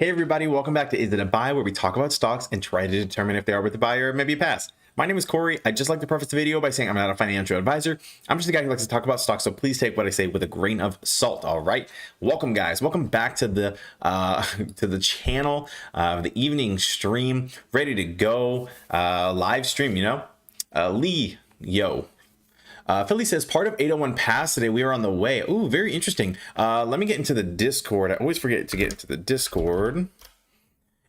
Hey everybody, welcome back to Is It a Buy, where we talk about stocks and try to determine if they are worth a buy or maybe a pass. My name is Corey. I'd just like to preface the video by saying I'm not a financial advisor. I'm just a guy who likes to talk about stocks, so please take what I say with a grain of salt. All right, welcome guys, welcome back to the channel, the evening stream, ready to go, live stream. Lee, yo. Philly says, part of 801 pass today. We are on the way. Ooh, very interesting. Let me get into the Discord. I always forget to get into the Discord.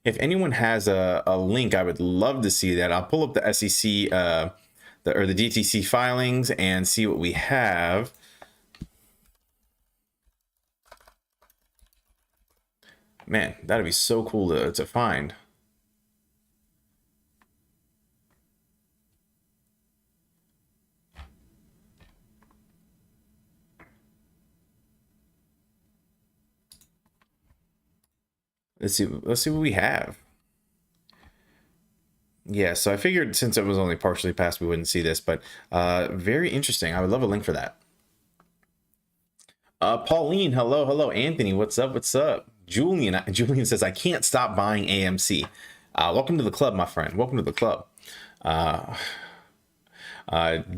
If anyone has a link, I would love to see that. I'll pull up the SEC or the DTC filings and see what we have. Man, that'd be so cool to find. Let's see what we have. Yeah, so I figured since it was only partially passed, we wouldn't see this, but very interesting. I would love a link for that. Pauline, hello. Anthony, what's up? Julian says, I can't stop buying AMC. Welcome to the club, my friend. Welcome to the club.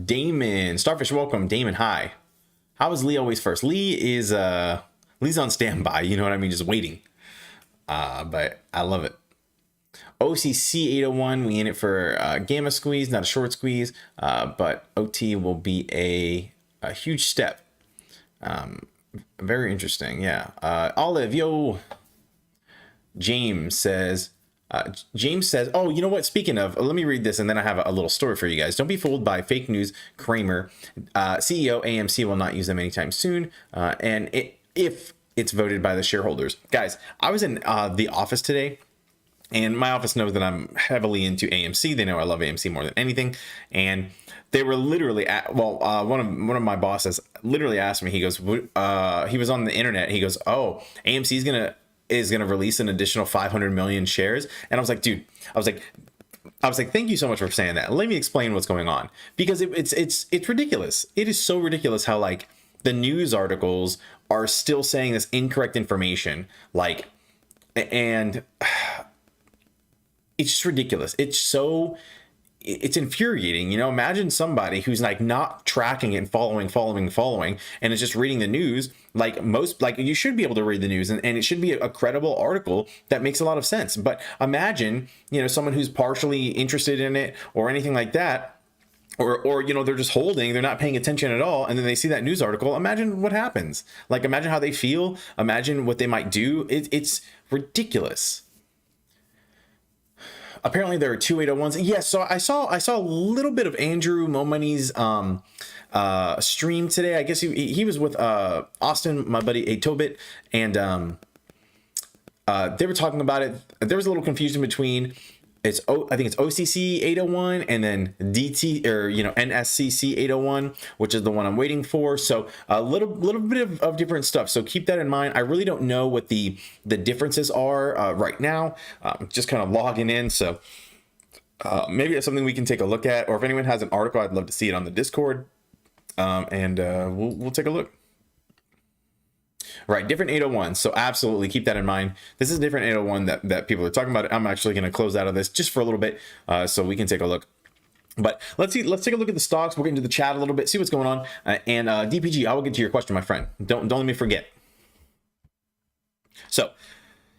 Damon, Starfish, welcome. Damon, hi. How is Lee always first? Lee's on standby, you know what I mean, just waiting. But I love it. OCC 801, we in it for gamma squeeze, not a short squeeze, but OT will be a huge step. Very interesting, yeah. Olive, yo. James says, oh, you know what? Speaking of, let me read this and then I have a little story for you guys. Don't be fooled by fake news. Cramer, CEO AMC will not use them anytime soon. And if it's voted by the shareholders. Guys, I was in the office today, and my office knows that I'm heavily into AMC. They know I love AMC more than anything. And they were literally one of my bosses literally asked me, he goes, he was on the internet. He goes, oh, AMC is gonna release an additional 500 million shares. And I was like, dude, I was like, thank you so much for saying that. Let me explain what's going on, because it's ridiculous. It is so ridiculous how like the news articles are still saying this incorrect information, and it's just ridiculous. It's infuriating. Imagine somebody who's like not tracking it and following, and is just reading the news. You should be able to read the news, and it should be a credible article that makes a lot of sense. But imagine, someone who's partially interested in it or anything like that, or they're just holding, they're not paying attention at all, and then they see that news article. Imagine what happens. Imagine how they feel. Imagine what they might do. It's ridiculous. Apparently there are two 801s. Yes, so I saw a little bit of Andrew Momoney's stream today. I guess he was with Austin, my buddy A Tobit, and they were talking about it. There was a little confusion between I think it's OCC 801 and then DT or NSCC 801, which is the one I'm waiting for. So a little bit of different stuff. So keep that in mind. I really don't know what the differences are right now. Just kind of logging in. So maybe it's something we can take a look at, or if anyone has an article, I'd love to see it on the Discord. And we'll take a look. Right, different 801. So absolutely keep that in mind. This is a different 801 that people are talking about. I'm actually going to close out of this just for a little bit, so we can take a look. But let's take a look at the stocks. We'll get into the chat a little bit, see what's going on. And DPG, I will get to your question, my friend. Don't let me forget. So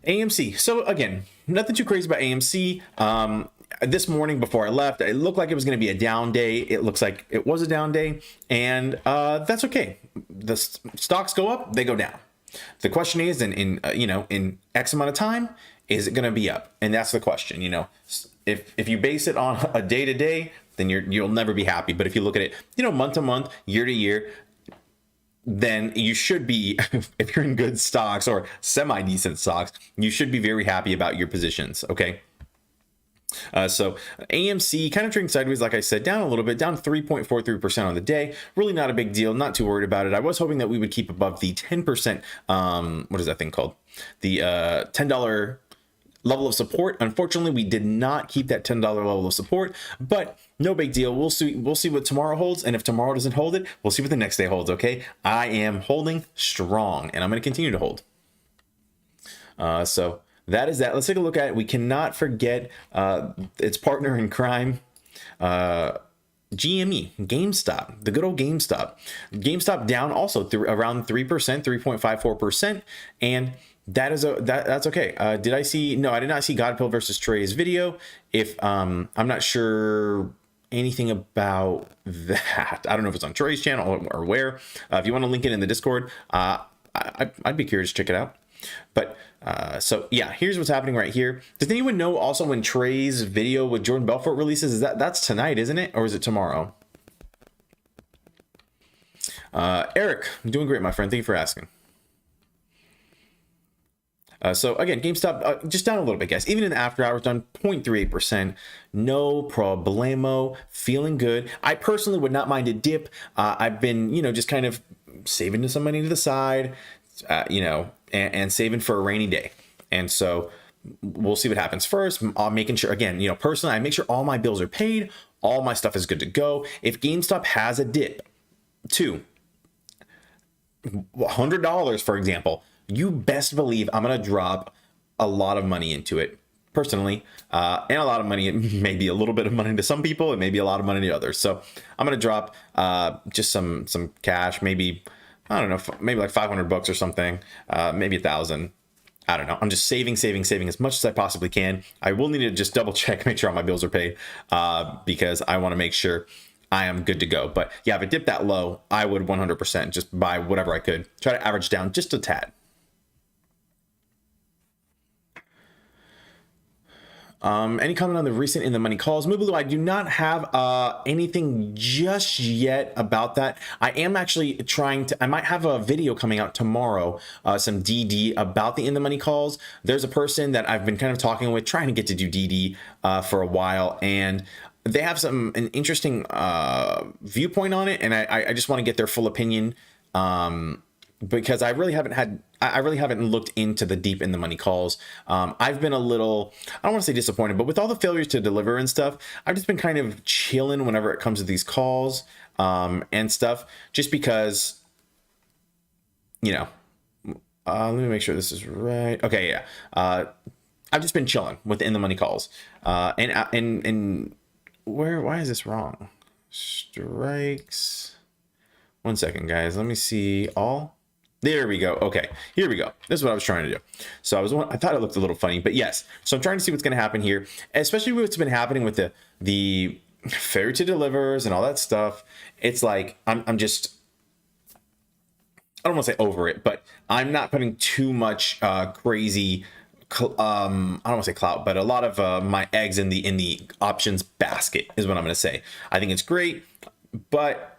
AMC. So again, nothing too crazy about AMC. This morning before I left, it looked like it was going to be a down day. It looks like it was a down day, and that's okay. The stocks go up, they go down. The question is, in X amount of time, is it going to be up? And that's the question. If you base it on a day to day, then you'll never be happy. But if you look at it, month to month, year to year, then you should be, if you're in good stocks or semi decent stocks, you should be very happy about your positions. Okay. So AMC kind of trading sideways, like I said, down a little bit, down 3.43% on the day. Really not a big deal, not too worried about it. I was hoping that we would keep above the 10%, what is that thing called? The $10 level of support. Unfortunately, we did not keep that $10 level of support, but no big deal. We'll see what tomorrow holds, and if tomorrow doesn't hold it, we'll see what the next day holds, okay? I am holding strong, and I'm going to continue to hold. So that is that. Let's take a look at it. We cannot forget its partner in crime, GME, GameStop, the good old GameStop. GameStop down also around 3%, 3.54%, and that's okay. Did I see? No, I did not see Godpill versus Trey's video. If I'm not sure anything about that. I don't know if it's on Trey's channel or where. If you want to link it in the Discord, I'd be curious to check it out. But so yeah, here's what's happening right here. Does anyone know also when Trey's video with Jordan Belfort releases? That's tonight, isn't it? Or is it tomorrow? Eric, I'm doing great, my friend. Thank you for asking. So again, GameStop just down a little bit, guys. Even in the after hours, down 0.38%. No problemo. Feeling good. I personally would not mind a dip. I've been, just kind of saving some money to the side, and saving for a rainy day. And so we'll see what happens first. I'm making sure, again, personally, I make sure all my bills are paid. All my stuff is good to go. If GameStop has a dip to $100, for example, you best believe I'm going to drop a lot of money into it personally. And a lot of money, it may be a little bit of money to some people. It may be a lot of money to others. So I'm going to drop just some cash, maybe, I don't know, maybe like $500 or something, maybe 1,000. I don't know. I'm just saving as much as I possibly can. I will need to just double check, make sure all my bills are paid, because I want to make sure I am good to go. But yeah, if it dipped that low, I would 100% just buy whatever I could. Try to average down just a tad. Any comment on the recent in the money calls? Webull, I do not have anything just yet about that. I am actually I might have a video coming out tomorrow, some DD about the in the money calls. There's a person that I've been kind of talking with, trying to get to do DD for a while, and they have an interesting viewpoint on it, and I just want to get their full opinion, because I really haven't looked into the deep in the money calls. I've been a little, I don't want to say disappointed, but with all the failures to deliver and stuff, I've just been kind of chilling whenever it comes to these calls and stuff, just because, let me make sure this is right. Okay, yeah. I've just been chilling with the in the money calls. And why is this wrong? Strikes. 1 second, guys. Let me see all. There we go. Okay, here we go. This is what I was trying to do. So I thought it looked a little funny, but yes. So I'm trying to see what's going to happen here, especially what's been happening with the failure to delivers and all that stuff. It's like I'm just, I don't want to say over it, but I'm not putting too much crazy. I don't want to say clout, but a lot of my eggs in the options basket is what I'm going to say. I think it's great, but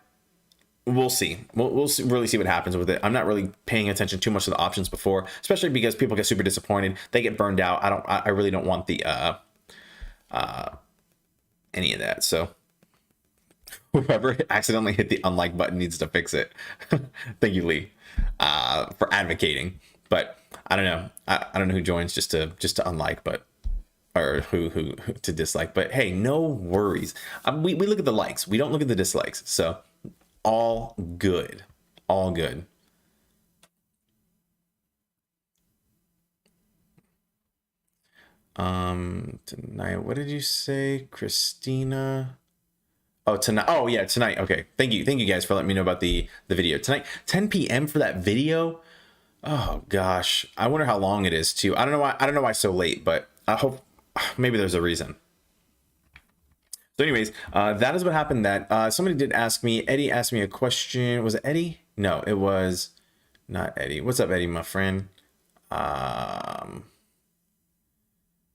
we'll see. We'll really see what happens with it. I'm not really paying attention too much to the options before, especially because people get super disappointed. They get burned out. I really don't want the any of that. So whoever accidentally hit the unlike button needs to fix it. Thank you, Lee, for advocating. But I don't know. I don't know who joins just to unlike, but or who to dislike. But hey, no worries. We look at the likes. We don't look at the dislikes. So all good. All good. Tonight, what did you say, Christina? Oh, tonight. Oh, yeah, tonight. Okay. Thank you guys for letting me know about the video tonight. 10 p.m. for that video. Oh gosh, I wonder how long it is too. I don't know why so late, but I hope maybe there's a reason. So anyways, that is what happened. That somebody did ask me. Eddie asked me a question. Was it Eddie? No, it was not Eddie. What's up, Eddie, my friend?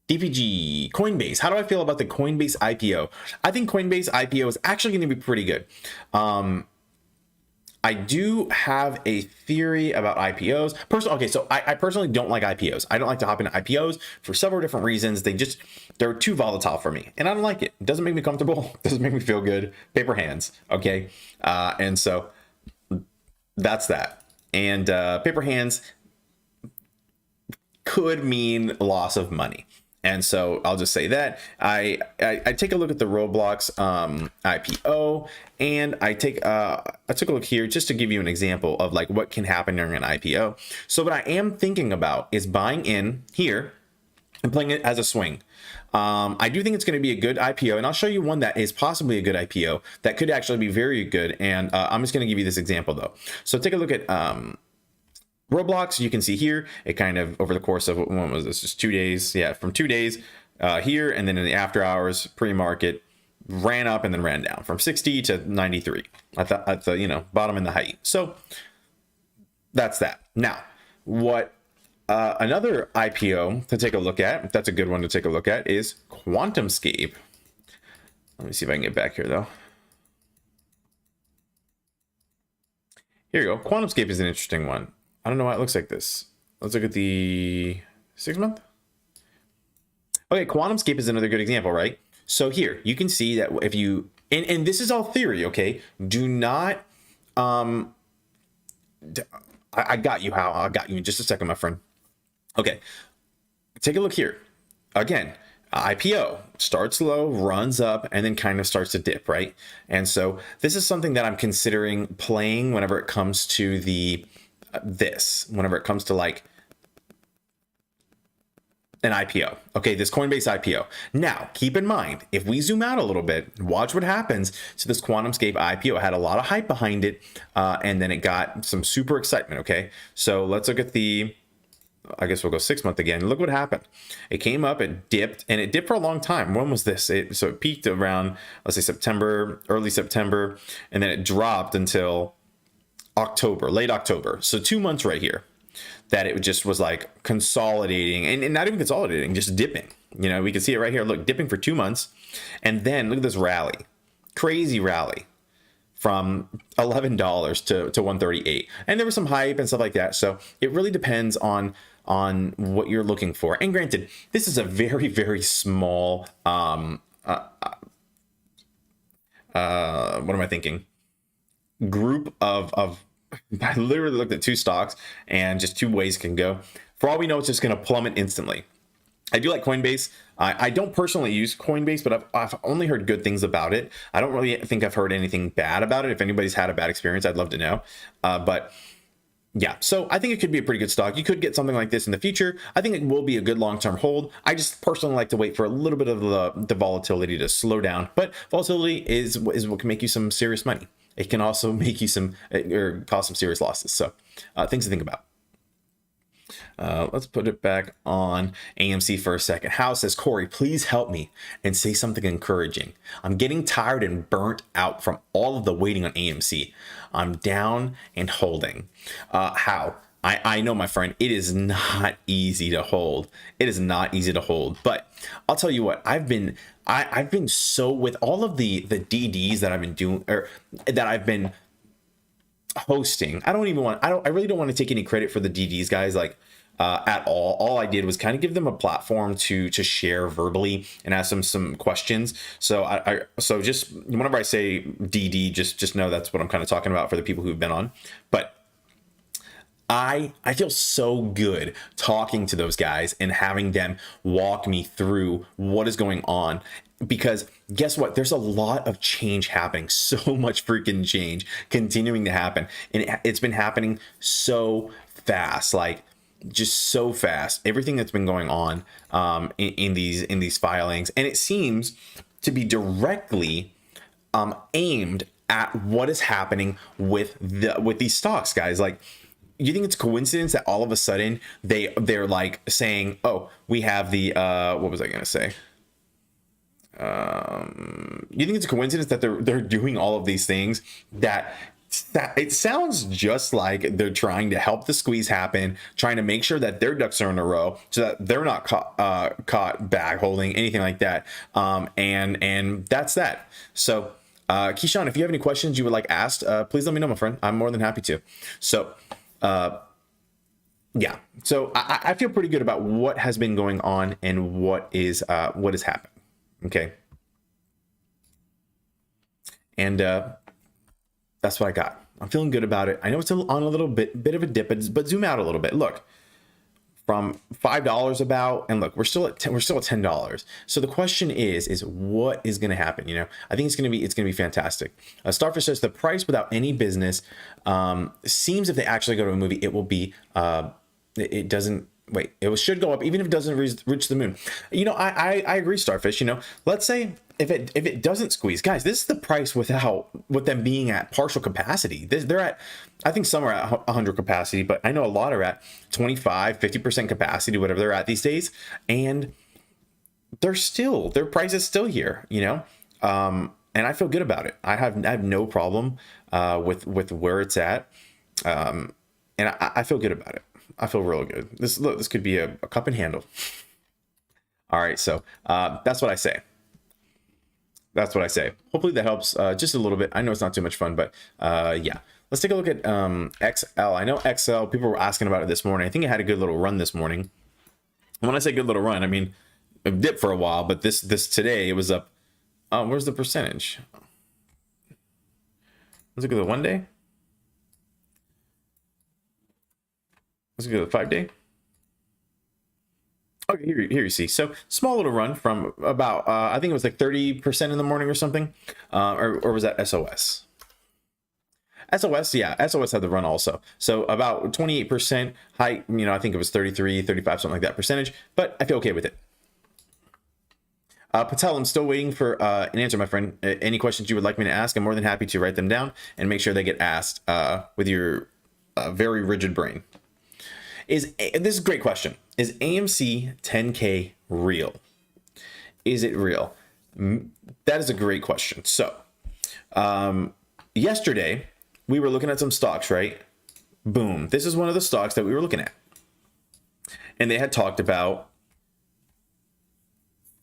DPG, Coinbase. How do I feel about the Coinbase IPO? I think Coinbase IPO is actually going to be pretty good. I do have a theory about IPOs. Okay, so I personally don't like IPOs. I don't like to hop into IPOs for several different reasons. They're too volatile for me, and I don't like it. It doesn't make me comfortable. It doesn't make me feel good. Paper hands, okay? And so that's that. And paper hands could mean loss of money. And so I'll just say that I take a look at the Roblox IPO, and I took a look here just to give you an example of like what can happen during an IPO. So what I am thinking about is buying in here I'm playing it as a swing. I do think it's going to be a good IPO, and I'll show you one that is possibly a good IPO that could actually be very good. And I'm just going to give you this example though. So take a look at Roblox. You can see here it kind of over the course of when was this? Just 2 days. Yeah, from 2 days here, and then in the after hours pre-market ran up and then ran down from 60 to 93 at the bottom and the height. So that's that. Now, what another IPO to take a look at, that's a good one to take a look at, is QuantumScape. Let me see if I can get back here though. Here you go. QuantumScape is an interesting one. I don't know why it looks like this. Let's look at the 6 month. Okay, QuantumScape is another good example, right? So here you can see that if you, and this is all theory, okay? Do not, I got you, Hal. I got you in just a second, my friend. Okay, take a look here. Again, IPO starts low, runs up, and then kind of starts to dip, right? And so this is something that I'm considering playing whenever it comes to the whenever it comes to like an IPO. Okay, this Coinbase IPO. Now, keep in mind, if we zoom out a little bit, watch what happens to this QuantumScape IPO. It had a lot of hype behind it, and then it got some super excitement, okay? So let's look at the, I guess we'll go 6 month again. Look what happened. It came up, it dipped, and it dipped for a long time. When was this? So it peaked around, let's say September, early September, and then it dropped until October, late October. So 2 months right here that it just was like consolidating and not even consolidating, just dipping. We can see it right here. Look, dipping for 2 months. And then look at this rally, crazy rally from $11 to 138. And there was some hype and stuff like that. So it really depends on what you're looking for. And granted, this is a very, very small, what am I thinking? Group of I literally looked at 2 stocks and just 2 ways can go. For all we know, it's just going to plummet instantly. I do like Coinbase. I don't personally use Coinbase, but I've only heard good things about it. I don't really think I've heard anything bad about it. If anybody's had a bad experience, I'd love to know. But yeah, so I think it could be a pretty good stock. You could get something like this in the future. I think it will be a good long-term hold. I just personally like to wait for a little bit of the volatility to slow down. But volatility is what can make you some serious money. It can also make you or cause some serious losses. So things to think about. Let's put it back on AMC for a second. Hal says, Corey, please help me and say something encouraging. I'm getting tired and burnt out from all of the waiting on AMC. I'm down and holding. How? I know, my friend, it is not easy to hold. It is not easy to hold. But I'll tell you what, I've been so, with all of the DDs that I've been doing, or that I've been hosting, I really don't want to take any credit for the DDs, guys, like at all. All I did was kind of give them a platform to share verbally and ask them some questions. So so just whenever I say DD, just know that's what I'm kind of talking about for the people who've been on. But I feel so good talking to those guys and having them walk me through what is going on, because guess what? There's a lot of change happening, so much freaking change continuing to happen. And it's been happening so fast, like just so fast, everything that's been going on in these filings. And it seems to be directly aimed at what is happening with these stocks, guys. Like, you think it's coincidence that all of a sudden they're like saying, oh, we have the what was I gonna say? You think it's a coincidence that they're doing all of these things that it sounds just like they're trying to help the squeeze happen, trying to make sure that their ducks are in a row so that they're not caught bag holding, anything like that. And that's that. So Keyshawn, if you have any questions you would like asked, please let me know, my friend. I'm more than happy to. So yeah, so I feel pretty good about what has been going on and what is happening. Okay. And that's what I got. I'm feeling good about it. I know it's on a little bit of a dip, but zoom out a little bit. Look, from $5 about, and look, we're still at $10. So the question is what is going to happen? I think it's going to be fantastic. Starfish says the price without any business seems, if they actually go to a movie, it will be it doesn't wait, should go up even if it doesn't reach the moon. You know, I agree, Starfish. You know, let's say if it doesn't squeeze, guys, this is the price with them being at partial capacity. They're at, I think some are at 100 capacity, but I know a lot are at 25, 50% capacity, whatever they're at these days, and their price is still here. You know, and I feel good about it. I have no problem with where it's at, and I feel good about it. I feel real good. This could be a cup and handle. All right, so that's what I say. That's what I say. Hopefully that helps just a little bit. I know it's not too much fun, but yeah. Let's take a look at XL. I know XL, people were asking about it this morning. I think it had a good little run this morning. And when I say good little run, I mean, it dipped for a while, but this today, it was up. Where's the percentage? Let's look at the 1 day. Let's go to the 5 day. Okay, here you see. So small little run from about, I think it was like 30% in the morning or something. Or was that SOS? SOS, yeah, SOS had the run also. So about 28% height, you know, I think it was 33, 35, something like that percentage, but I feel okay with it. Patel, I'm still waiting for an answer, my friend. Any questions you would like me to ask, I'm more than happy to write them down and make sure they get asked with your very rigid brain. This is a great question. Is AMC 10K real? Is it real? That is a great question. So, yesterday we were looking at some stocks, right? Boom. This is one of the stocks that we were looking at. And they had talked about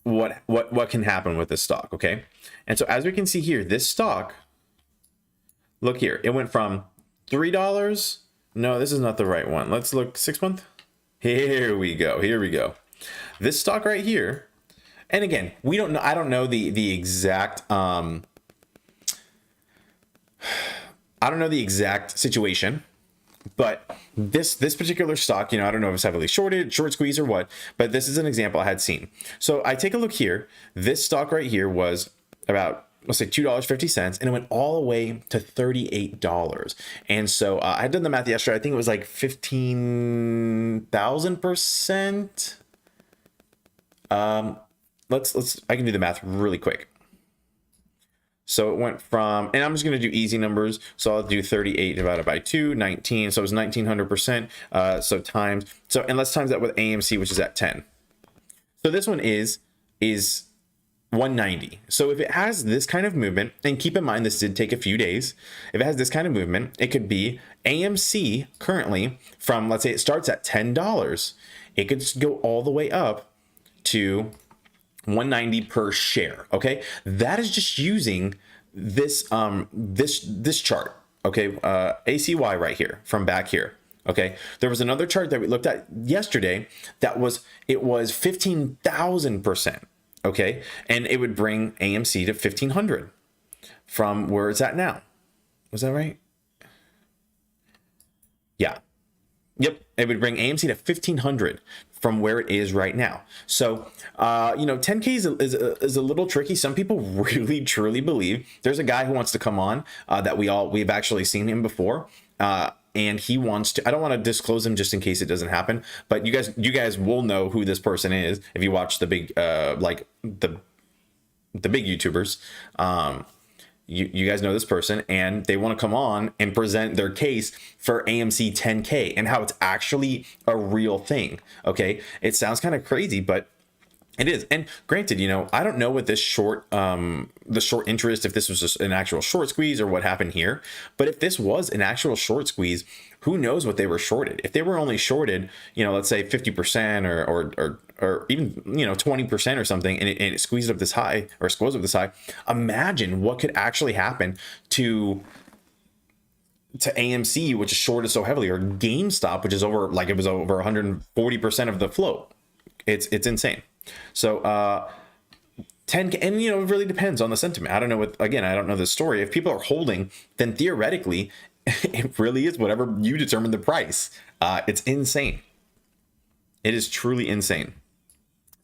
what can happen with this stock, okay? And so as we can see here, this stock, look here, it went from $3. No, this is not the right one. Let's look 6 month. Here we go. Here we go. This stock right here. And again, we don't know. I don't know the exact. I don't know the exact situation, but this particular stock, you know, I don't know if it's heavily shorted, short squeeze or what, but this is an example I had seen. So I take a look here. This stock right here was about, let's say $2.50, and it went all the way to $38. And so I had done the math yesterday. I think it was like 15,000%. I can do the math really quick. So it went from, and I'm just going to do easy numbers. So I'll do 38 divided by 2, 19. So it was 1900%. So times, so, and let's times that with AMC, which is at 10. So this one is 190. So if it has this kind of movement, and keep in mind, this did take a few days. If it has this kind of movement, it could be AMC currently from, let's say it starts at $10. It could go all the way up to 190 per share. Okay. That is just using this, this chart. Okay. ACY right here from back here. Okay. There was another chart that we looked at yesterday that was 15,000%. Okay. And it would bring AMC to 1500 from where it's at now. Was that right? Yeah. Yep. It would bring AMC to 1500 from where it is right now. So, you know, 10K is a little tricky. Some people really, truly believe. There's a guy who wants to come on that we've actually seen him before. And he wants to, I don't want to disclose him just in case it doesn't happen, but you guys will know who this person is if you watch the big, like the big YouTubers. You guys know this person, and they want to come on and present their case for AMC 10K and how it's actually a real thing. Okay. It sounds kind of crazy, but it is. And granted, you know, I don't know what this the short interest, if this was just an actual short squeeze or what happened here, but if this was an actual short squeeze, who knows what they were shorted? If they were only shorted, you know, let's say 50% or even, you know, 20% or something, and it squeezed up this high or squeezed up this high, imagine what could actually happen to AMC, which is shorted so heavily, or GameStop, which is over, like it was over 140% of the float. It's insane. So 10K, and you know, it really depends on the sentiment. I don't know I don't know the story. If people are holding, then theoretically it really is whatever you determine the price. It's insane. It is truly insane.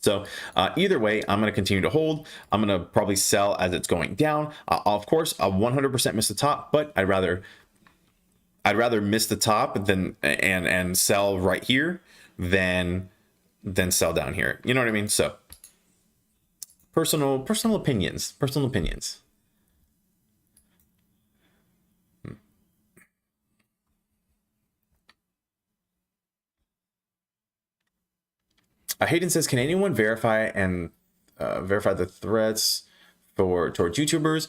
So either way, I'm going to continue to hold. I'm going to probably sell as it's going down. Of course, I'll 100% miss the top, but I'd rather miss the top than and sell right here than sell down here. You know what I mean? So personal opinions. Hayden says, can anyone verify the threats towards YouTubers?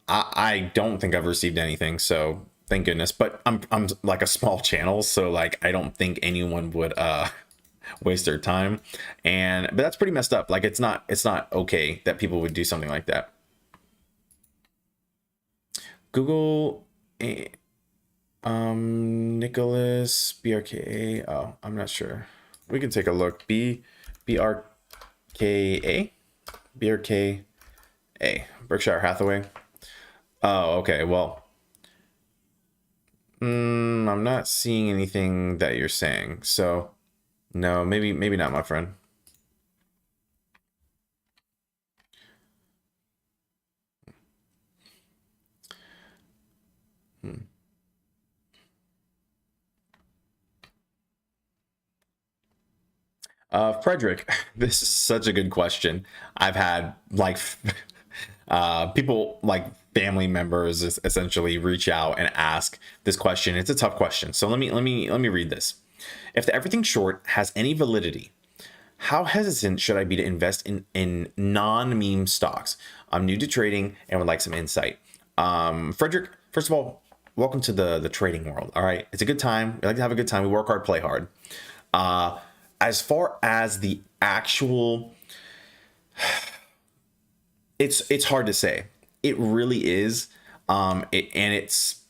I don't think I've received anything, so thank goodness. But I'm like a small channel, so like I don't think anyone would waste their time. But that's pretty messed up. Like it's not okay that people would do something like that. Google Nicholas BRKA. Oh, I'm not sure. We can take a look. BRKA Berkshire Hathaway. Oh, okay. Well, I'm not seeing anything that you're saying. So no, maybe not, my friend. Frederick, this is such a good question. I've had like people like family members essentially reach out and ask this question. It's a tough question. So let me read this. If the everything short has any validity, how hesitant should I be to invest in non-meme stocks? I'm new to trading and would like some insight. Frederick, first of all, welcome to the trading world. All right, it's a good time. We like to have a good time. We work hard, play hard. As far as the actual, it's hard to say. It really is. It's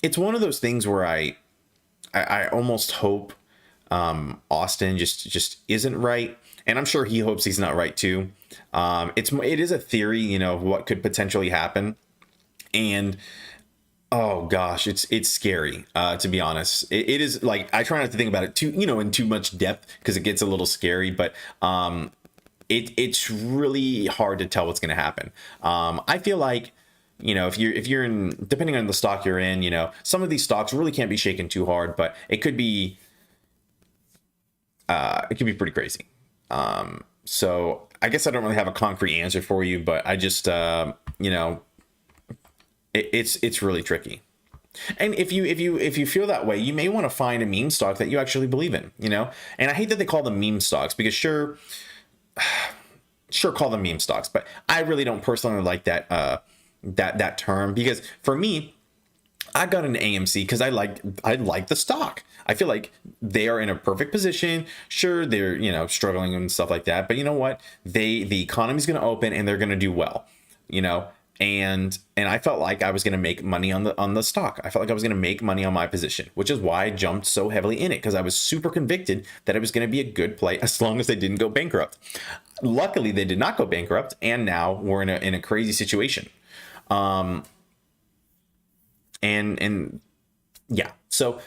it's one of those things where I almost hope Austin just isn't right, and I'm sure he hopes he's not right too. It is a theory, you know, of what could potentially happen, and oh gosh, it's scary, to be honest. It is like, I try not to think about it in too much depth because it gets a little scary, but it's really hard to tell what's going to happen. I feel like, if you're in, depending on the stock you're in, some of these stocks really can't be shaken too hard, but it could be pretty crazy. So I guess I don't really have a concrete answer for you, but I just, it's really tricky. And if you feel that way, you may want to find a meme stock that you actually believe in, And I hate that they call them meme stocks, because sure, call them meme stocks, but I really don't personally like that term, because for me, I got into AMC because I like the stock. I feel like they are in a perfect position. Sure, they're struggling and stuff like that, but you know what? The economy's going to open and they're going to do well. And I felt like I was going to make money on the stock. I felt like I was going to make money on my position, which is why I jumped so heavily in it, because I was super convicted that it was going to be a good play as long as they didn't go bankrupt. Luckily, they did not go bankrupt, and now we're in a crazy situation. And yeah, so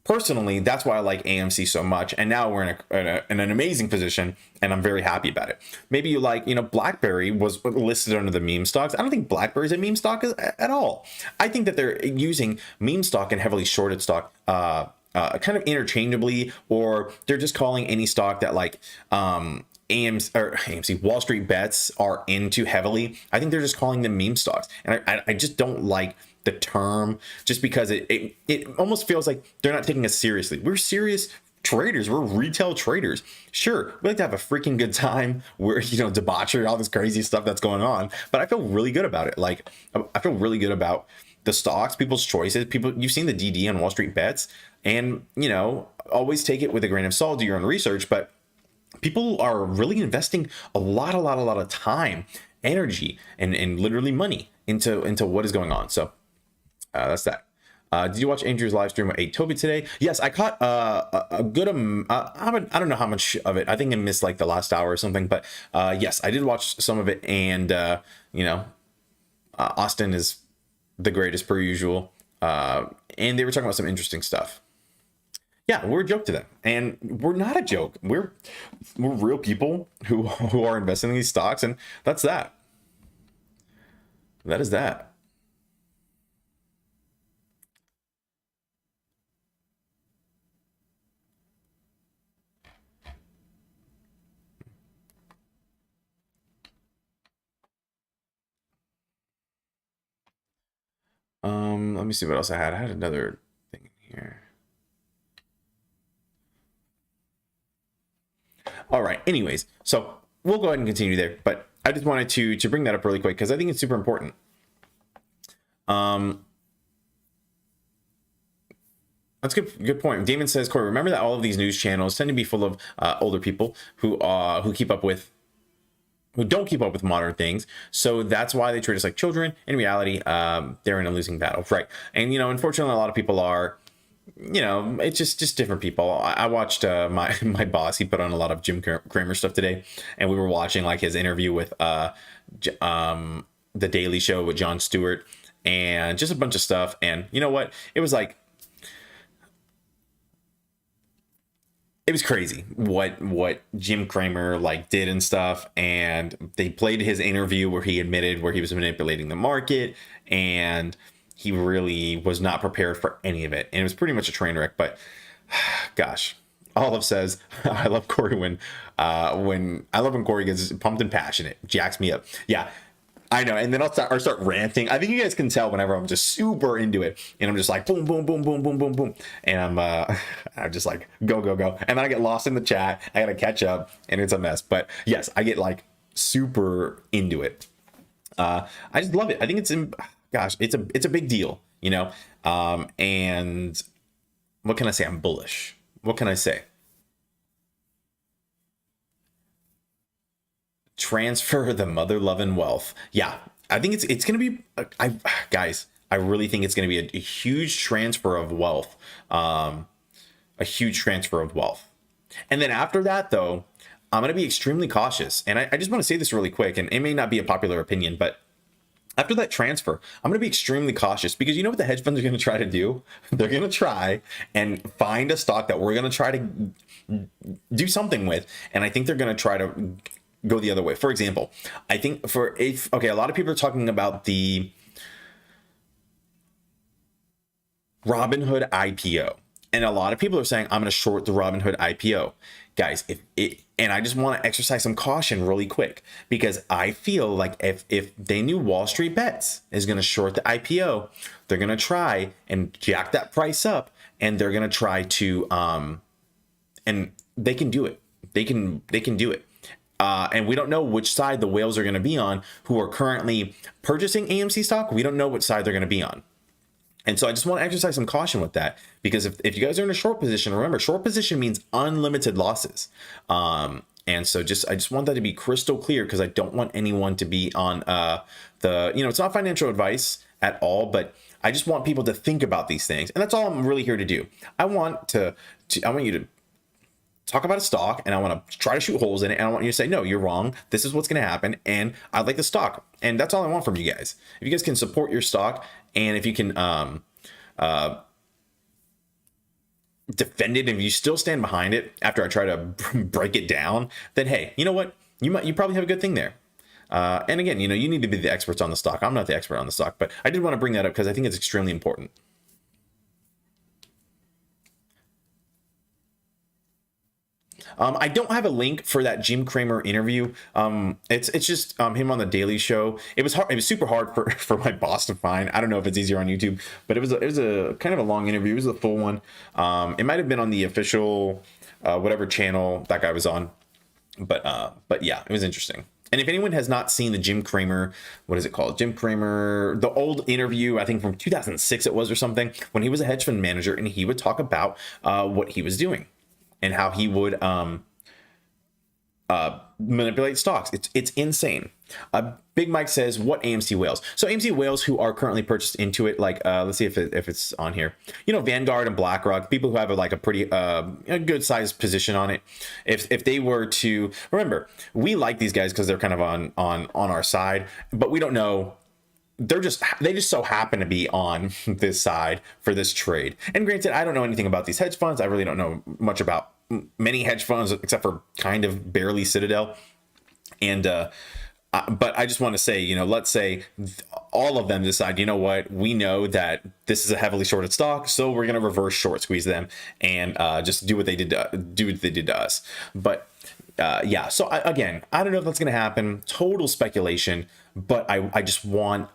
personally, that's why I like AMC so much. And now we're in an amazing position, and I'm very happy about it. Maybe you like, BlackBerry was listed under the meme stocks. I don't think BlackBerry's a meme stock at all. I think that they're using meme stock and heavily shorted stock kind of interchangeably, or they're just calling any stock that like AMC, Wall Street bets are into heavily. I think they're just calling them meme stocks. And I just don't like the term, just because it almost feels like they're not taking us seriously. We're serious traders. We're retail traders. Sure, we like to have a freaking good time. We're, debauchery, all this crazy stuff that's going on, but I feel really good about it. Like, I feel really good about the stocks, people's choices. You've seen the DD on Wall Street bets, and always take it with a grain of salt, do your own research, but people are really investing a lot of time, energy, and literally money into what is going on. So that's that. Did you watch Andrew's live stream with Toby today? Yes, I caught a good I don't know how much of it. I think I missed like the last hour or something, but yes, I did watch some of it, and Austin is the greatest per usual, and they were talking about some interesting stuff. Yeah, we're a joke to them, and we're not a joke. We're real people who are investing in these stocks, and that's that. That is that. Let me see what else I had. I had another thing here. All right. Anyways, so we'll go ahead and continue there, but I just wanted to bring that up really quick because I think it's super important. That's a good point. Damon says, Corey, remember that all of these news channels tend to be full of older people who don't keep up with modern things. So that's why they treat us like children. In reality, they're in a losing battle, right? And unfortunately, a lot of people are. It's just different people. I watched my boss. He put on a lot of Jim Cramer stuff today, and we were watching like his interview with the Daily Show with Jon Stewart, and just a bunch of stuff. And you know what? It was like. It was crazy what Jim Cramer like did and stuff, and they played his interview where he admitted where he was manipulating the market, and he really was not prepared for any of it, and it was pretty much a train wreck. But gosh, Olive says I love Corey when Corey gets pumped and passionate, jacks me up. Yeah, I know, and then I'll start ranting. I think you guys can tell whenever I'm just super into it, and I'm just like boom, boom, boom, boom, boom, boom, boom, and I'm just like go, go, go, and then I get lost in the chat. I gotta catch up, and it's a mess. But yes, I get like super into it. I just love it. I think it's a big deal, and what can I say? I'm bullish. What can I say? Transfer the mother loving wealth. Yeah, I think it's gonna be. I really think it's gonna be a huge transfer of wealth. A huge transfer of wealth. And then after that, though, I'm gonna be extremely cautious. And I just want to say this really quick, and it may not be a popular opinion, but after that transfer, I'm going to be extremely cautious because you know what the hedge funds are going to try to do? They're going to try and find a stock that we're going to try to do something with. And I think they're going to try to go the other way. For example, I think a lot of people are talking about the Robinhood IPO. And a lot of people are saying, I'm going to short the Robinhood IPO. Guys, and I just want to exercise some caution really quick because I feel like if they knew Wall Street Bets is going to short the IPO, they're going to try and jack that price up, and they're going to try to, and they can do it. They can do it. And we don't know which side the whales are going to be on who are currently purchasing AMC stock. We don't know which side they're going to be on. And so I just want to exercise some caution with that because if you guys are in a short position, remember, short position means unlimited losses. And so I just want that to be crystal clear because I don't want anyone to be on it's not financial advice at all, but I just want people to think about these things. And that's all I'm really here to do. I want you to talk about a stock, and I want to try to shoot holes in it, and I want you to say, no, you're wrong. This is what's going to happen, and I like the stock. And that's all I want from you guys. If you guys can support your stock, and if you can defend it, and if you still stand behind it after I try to break it down, then hey, you know what? You probably have a good thing there. And again, you need to be the experts on the stock. I'm not the expert on the stock, but I did want to bring that up because I think it's extremely important. I don't have a link for that Jim Cramer interview. It's just him on the Daily Show. It was hard. It was super hard for my boss to find. I don't know if it's easier on YouTube, but it was a kind of a long interview. It was a full one. It might have been on the official whatever channel that guy was on, but yeah, it was interesting. And if anyone has not seen the Jim Cramer, what is it called? Jim Cramer, the old interview, I think from 2006 it was or something, when he was a hedge fund manager, and he would talk about what he was doing and how he would manipulate stocks. It's insane. Big Mike says, what AMC Whales? So AMC Whales who are currently purchased into it, like let's see if it's on here. Vanguard and BlackRock, people who have a pretty a good sized position on it. If they were to remember, we like these guys because they're kind of on our side, but we don't know. They just so happen to be on this side for this trade. And granted, I don't know anything about these hedge funds. I really don't know much about many hedge funds except for kind of barely Citadel. And but I just want to say, let's say all of them decide, you know what, we know that this is a heavily shorted stock, so we're going to reverse short squeeze them and just do what they did to us. But yeah, so again, I don't know if that's going to happen. Total speculation, but I just want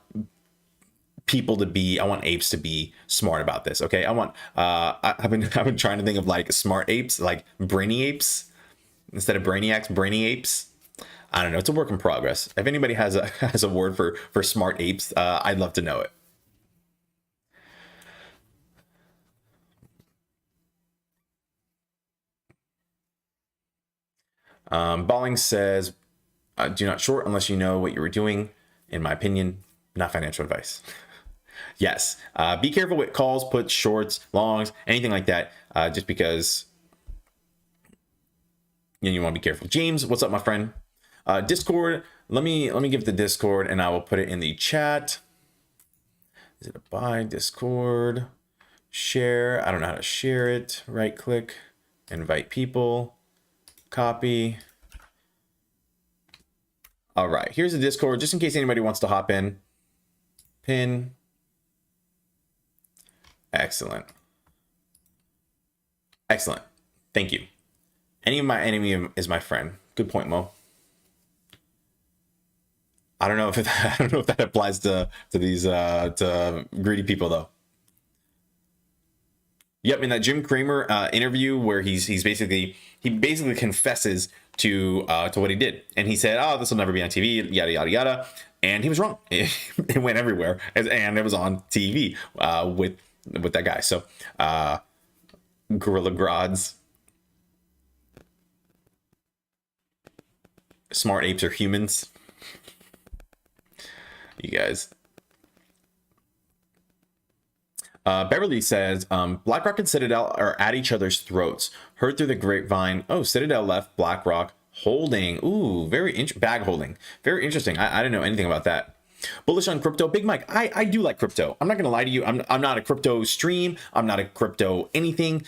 people to be, I want apes to be smart about this. Okay. I want, I've been trying to think of like smart apes, like brainy apes instead of brainiacs, brainy apes. I don't know. It's a work in progress. If anybody has a word for smart apes, I'd love to know it. Balling says, do not short unless you know what you were doing. In my opinion, not financial advice. Yes. Be careful with calls, puts, shorts, longs, anything like that. Just because you want to be careful. James, what's up, my friend? Discord. Let me give the Discord and I will put it in the chat. Is it a buy? Discord. Share. I don't know how to share it. Right click. Invite people. Copy. All right. Here's the Discord just in case anybody wants to hop in. Pin. Excellent. Excellent. Thank you. Any of my enemy is my friend. Good point, Mo. I don't know if that applies to these to greedy people though. Yep, in that Jim Cramer interview where he basically confesses to what he did, and he said, "Oh, this will never be on TV," yada yada yada, and he was wrong. It went everywhere, and it was on TV with that guy. So, Gorilla Grods, smart apes are humans. You guys. Beverly says, BlackRock and Citadel are at each other's throats. Heard through the grapevine. Oh, Citadel left BlackRock holding. Ooh, bag holding. Very interesting. I didn't know anything about that. Bullish on crypto. Big Mike, I do like crypto. I'm not going to lie to you. I'm not a crypto stream. I'm not a crypto anything.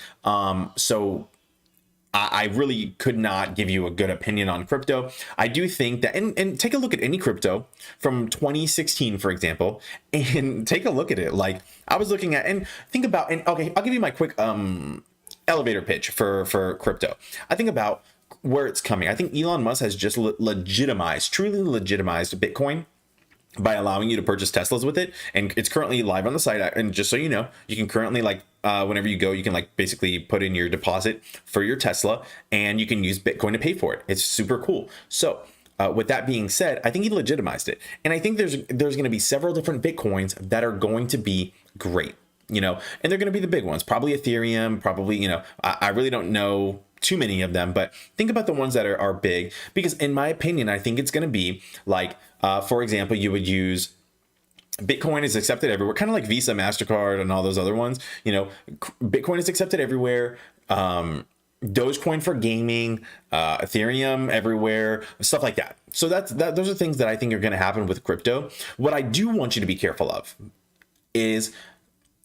So I really could not give you a good opinion on crypto. I do think that, and take a look at any crypto from 2016, for example, and take a look at it. Like I was looking at, and think about, and okay, I'll give you my quick elevator pitch for crypto. I think about where it's coming. I think Elon Musk has just truly legitimized Bitcoin by allowing you to purchase Teslas with it, and it's currently live on the site. And just so you know, you can currently whenever you go, you can basically put in your deposit for your Tesla, and you can use Bitcoin to pay for it. It's super cool. So with that being said, I think he legitimized it, and I think there's going to be several different Bitcoins that are going to be great, and they're going to be the big ones, probably Ethereum, probably, I really don't know too many of them, but think about the ones that are big, because in my opinion, I think it's going to be like, for example, you would use Bitcoin is accepted everywhere, kind of like Visa, MasterCard, and all those other ones. Bitcoin is accepted everywhere. Dogecoin for gaming, Ethereum everywhere, stuff like that. So those are things that I think are going to happen with crypto. What I do want you to be careful of is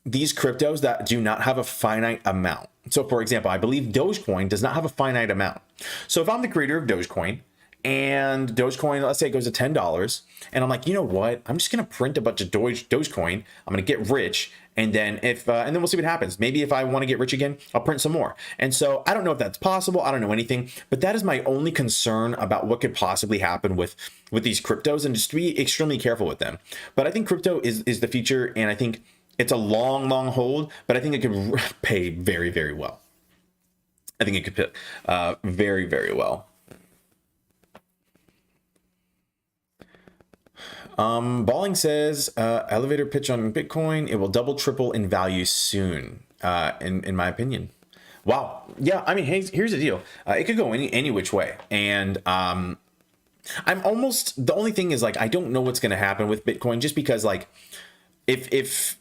these cryptos that do not have a finite amount. So for example, I believe Dogecoin does not have a finite amount. So if I'm the creator of Dogecoin, and Dogecoin, let's say it goes to $10, and I'm like, you know what? I'm just gonna print a bunch of Dogecoin. I'm gonna get rich, and then and then we'll see what happens. Maybe if I want to get rich again, I'll print some more. And so I don't know if that's possible. I don't know anything, but that is my only concern about what could possibly happen with these cryptos, and just to be extremely careful with them. But I think crypto is the future, and I think it's a long hold, but I think it could pay very, very well. I think it could pay very, very well. Balling says, elevator pitch on Bitcoin. It will double, triple in value soon, in my opinion. Wow. Yeah. I mean, here's the deal. It could go any which way. And, I'm almost, the only thing is I don't know what's going to happen with Bitcoin, just because if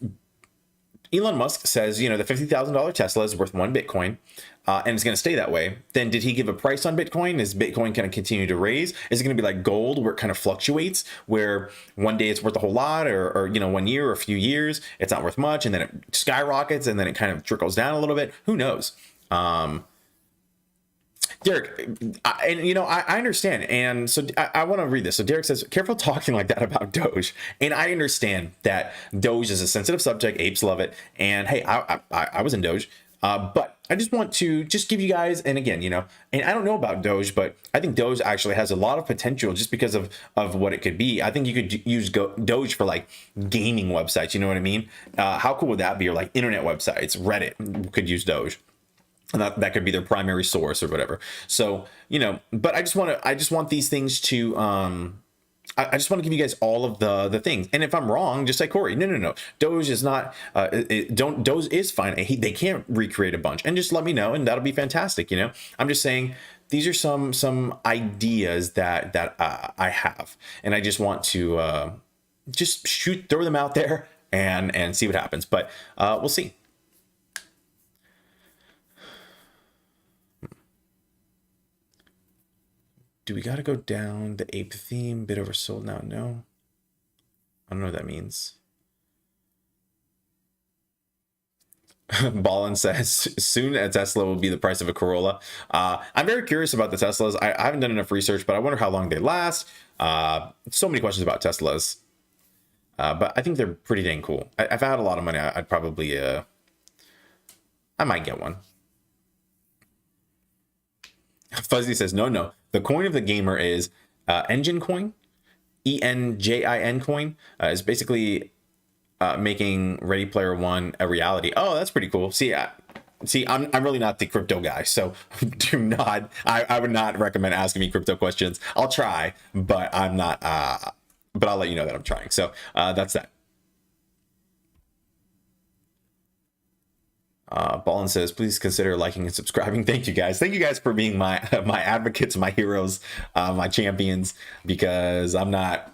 Elon Musk says, the $50,000 Tesla is worth 1 Bitcoin, and it's going to stay that way, then did he give a price on Bitcoin? Is Bitcoin going to continue to raise? Is it going to be like gold, where it kind of fluctuates, where one day it's worth a whole lot, or 1 year or a few years, it's not worth much, and then it skyrockets, and then it kind of trickles down a little bit? Who knows? Derek, I understand. And so I want to read this. So Derek says, careful talking like that about Doge. And I understand that Doge is a sensitive subject. Apes love it. And hey, I was in Doge. But I just want to just give you guys, and again, and I don't know about Doge, but I think Doge actually has a lot of potential just because of what it could be. I think you could use Doge for like gaming websites. You know what I mean? How cool would that be? Or like internet websites, Reddit could use Doge. And that could be their primary source or whatever. So, but I just want these things to, I just want to give you guys all of the things. And if I'm wrong, just say, Corey, no. Doge is not, Doge is fine. They can't recreate a bunch, and just let me know, and that'll be fantastic. I'm just saying these are some ideas that I have, and I just want to just throw them out there and see what happens. But we'll see. Do we got to go down the ape theme? Bit oversold now? No. I don't know what that means. Ballin says, soon a Tesla will be the price of a Corolla. I'm very curious about the Teslas. I haven't done enough research, but I wonder how long they last. So many questions about Teslas. But I think they're pretty dang cool. If I had a lot of money, I'd probably, I might get one. Fuzzy says, no. The coin of the gamer is Engine Coin, ENJIN coin. Is basically making Ready Player One a reality. Oh, that's pretty cool. See, I'm really not the crypto guy, so do not. I would not recommend asking me crypto questions. I'll try, but I'm not. But I'll let you know that I'm trying. So that's that. Ballin says, please consider liking and subscribing. Thank you guys for being my advocates, my heroes, my champions, because I'm not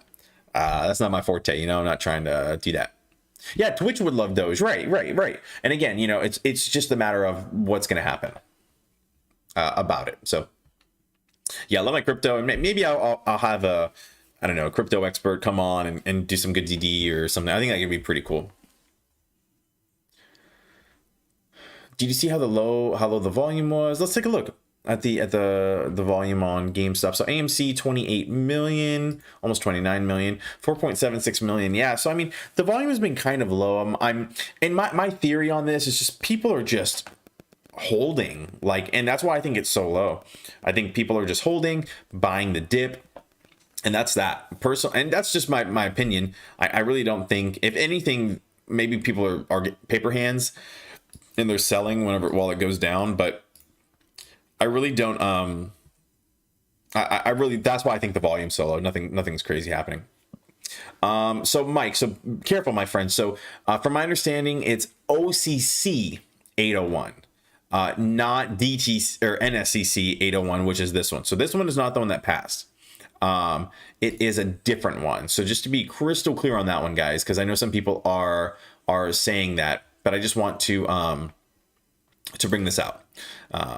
that's not my forte. I'm not trying to do that. Yeah, Twitch would love Doge. Right. And again, it's just a matter of what's going to happen about it. So yeah, I love my crypto, and maybe I'll have a crypto expert come on and do some good DD or something. I think that could be pretty cool. Did you see how low the volume was? Let's take a look at the volume on GameStop. So AMC 28 million, almost 29 million, 4.76 million. Yeah, so I mean the volume has been kind of low. And my theory on this is just people are just holding, and that's why I think it's so low. I think people are just holding, buying the dip. And that's that personal, and that's just my opinion. I really don't think, if anything, maybe people are paper hands and they're selling while it goes down, but I really don't. I really, that's why I think the volume's so low. Nothing's crazy happening. So Mike, so careful, my friend. So from my understanding, it's OCC 801, not DT or NSCC 801, which is this one. So this one is not the one that passed. It is a different one. So just to be crystal clear on that one, guys, because I know some people are saying that, but I just want to bring this out.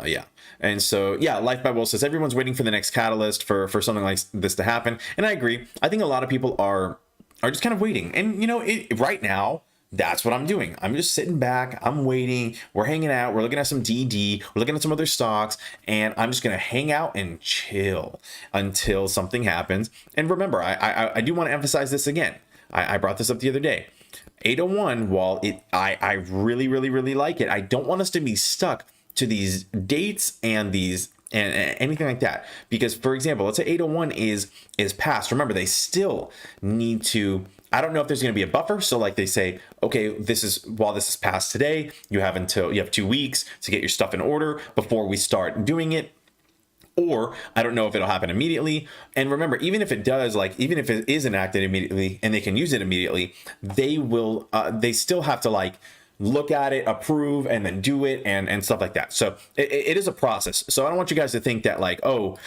Yeah. And so, yeah, Life by Will says everyone's waiting for the next catalyst for something like this to happen. And I agree. I think a lot of people are just kind of waiting. And, right now, that's what I'm doing. I'm just sitting back. I'm waiting. We're hanging out. We're looking at some DD. We're looking at some other stocks. And I'm just going to hang out and chill until something happens. And remember, I do want to emphasize this again. I brought this up the other day. 801, while I really, really, really like it, I don't want us to be stuck to these dates and anything like that. Because, for example, let's say 801 is passed. Remember, they still need to, I don't know if there's going to be a buffer. So like they say, okay, while this is passed today, you have 2 weeks to get your stuff in order before we start doing it. Or I don't know if it'll happen immediately. And remember, even if it does, even if it is enacted immediately and they can use it immediately, they still have to look at it, approve, and then do it and stuff like that. So it is a process. So I don't want you guys to think that oh,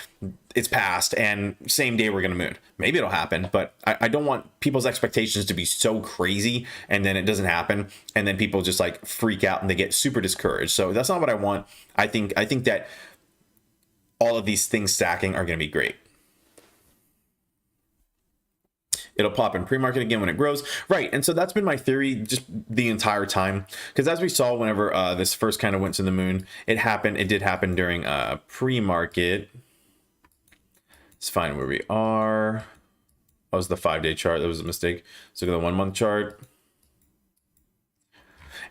it's passed and same day we're going to moon. Maybe it'll happen, but I don't want people's expectations to be so crazy and then it doesn't happen. And then people just freak out and they get super discouraged. So that's not what I want. I think that all of these things stacking are going to be great. It'll pop in pre-market again when it grows. Right. And so that's been my theory just the entire time. Because as we saw, whenever this first kind of went to the moon, it did happen during pre-market. Let's find where we are. That was the 5-day chart. That was a mistake. Let's look at the 1 month chart.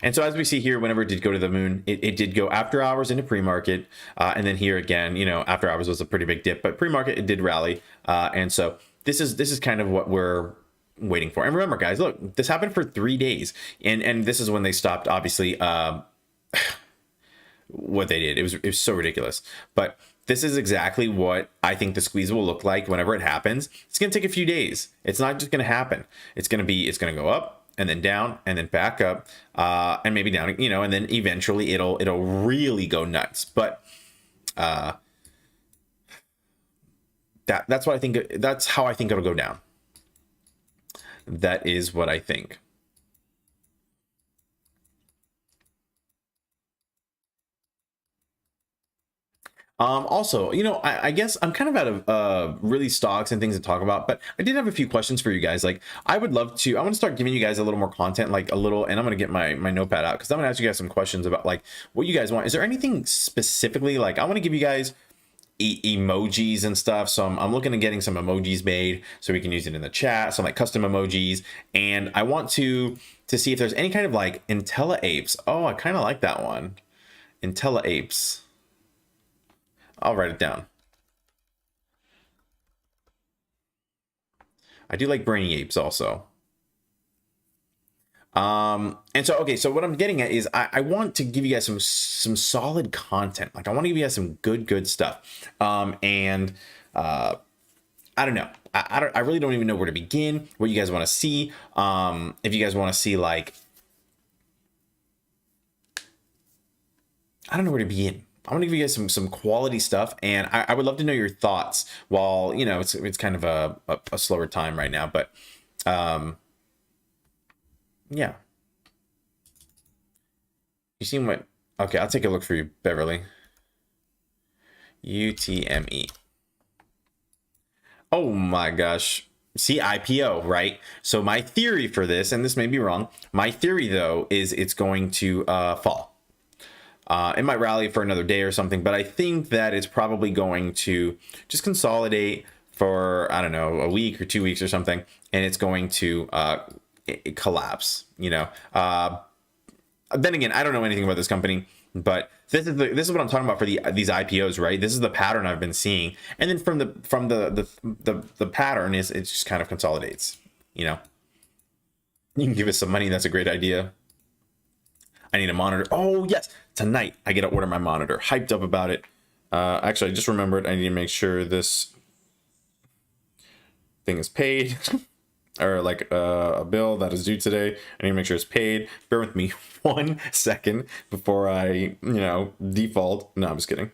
And so as we see here, whenever it did go to the moon, it did go after hours into pre-market. And then here again, you know, after hours was a pretty big dip, but pre-market, it did rally. And so this is kind of what we're waiting for. And remember, guys, look, this happened for 3 days. And this is when they stopped, obviously, what they did. It was so ridiculous. But this is exactly what I think the squeeze will look like whenever it happens. It's going to take a few days. It's not just going to happen. It's going to go up and then down and then back up, and maybe down, you know, and then eventually it'll really go nuts. But that's what I think. That's how I think it'll go down. That is what I think. Also, you know, I guess I'm kind of out of really stocks and things to talk about, but I did have a few questions for you guys. Like, I want to start giving you guys a little more content, like a little, and I'm going to get my notepad out because I'm going to ask you guys some questions about like what you guys want. Is there anything specifically, like I want to give you guys emojis and stuff. So I'm looking at getting some emojis made so we can use it in the chat, some like custom emojis. And I want to see if there's any kind of like IntelliApes. Oh, I kind of like that one. IntelliApes. I'll write it down. I do like Brainy Apes also. And so, okay, so what I'm getting at is I want to give you guys some solid content. Like I want to give you guys some good stuff. And I don't know. I really don't even know where to begin, what you guys want to see. If you guys want to see like, I don't know where to begin. I want to give you guys some quality stuff, and I would love to know your thoughts while, you know, it's kind of a slower time right now, but yeah. You seen what? Okay, I'll take a look for you, Beverly. UTME. Oh my gosh. See, IPO, right? So my theory for this, and this may be wrong, my theory though is it's going to fall. It might rally for another day or something, but I think that it's probably going to just consolidate for, I don't know, a week or 2 weeks or something, and it's going to collapse, you know. Then again, I don't know anything about this company, but this is what I'm talking about for these IPOs, right? This is the pattern I've been seeing, and then from the pattern is it just kind of consolidates, you know. You can give us some money. That's a great idea. I need a monitor. Oh yes, tonight I get to order my monitor. Hyped up about it. Actually, I just remembered I need to make sure this thing is paid, or like a bill that is due today. I need to make sure it's paid. Bear with me 1 second before I, you know, default. No, I'm just kidding.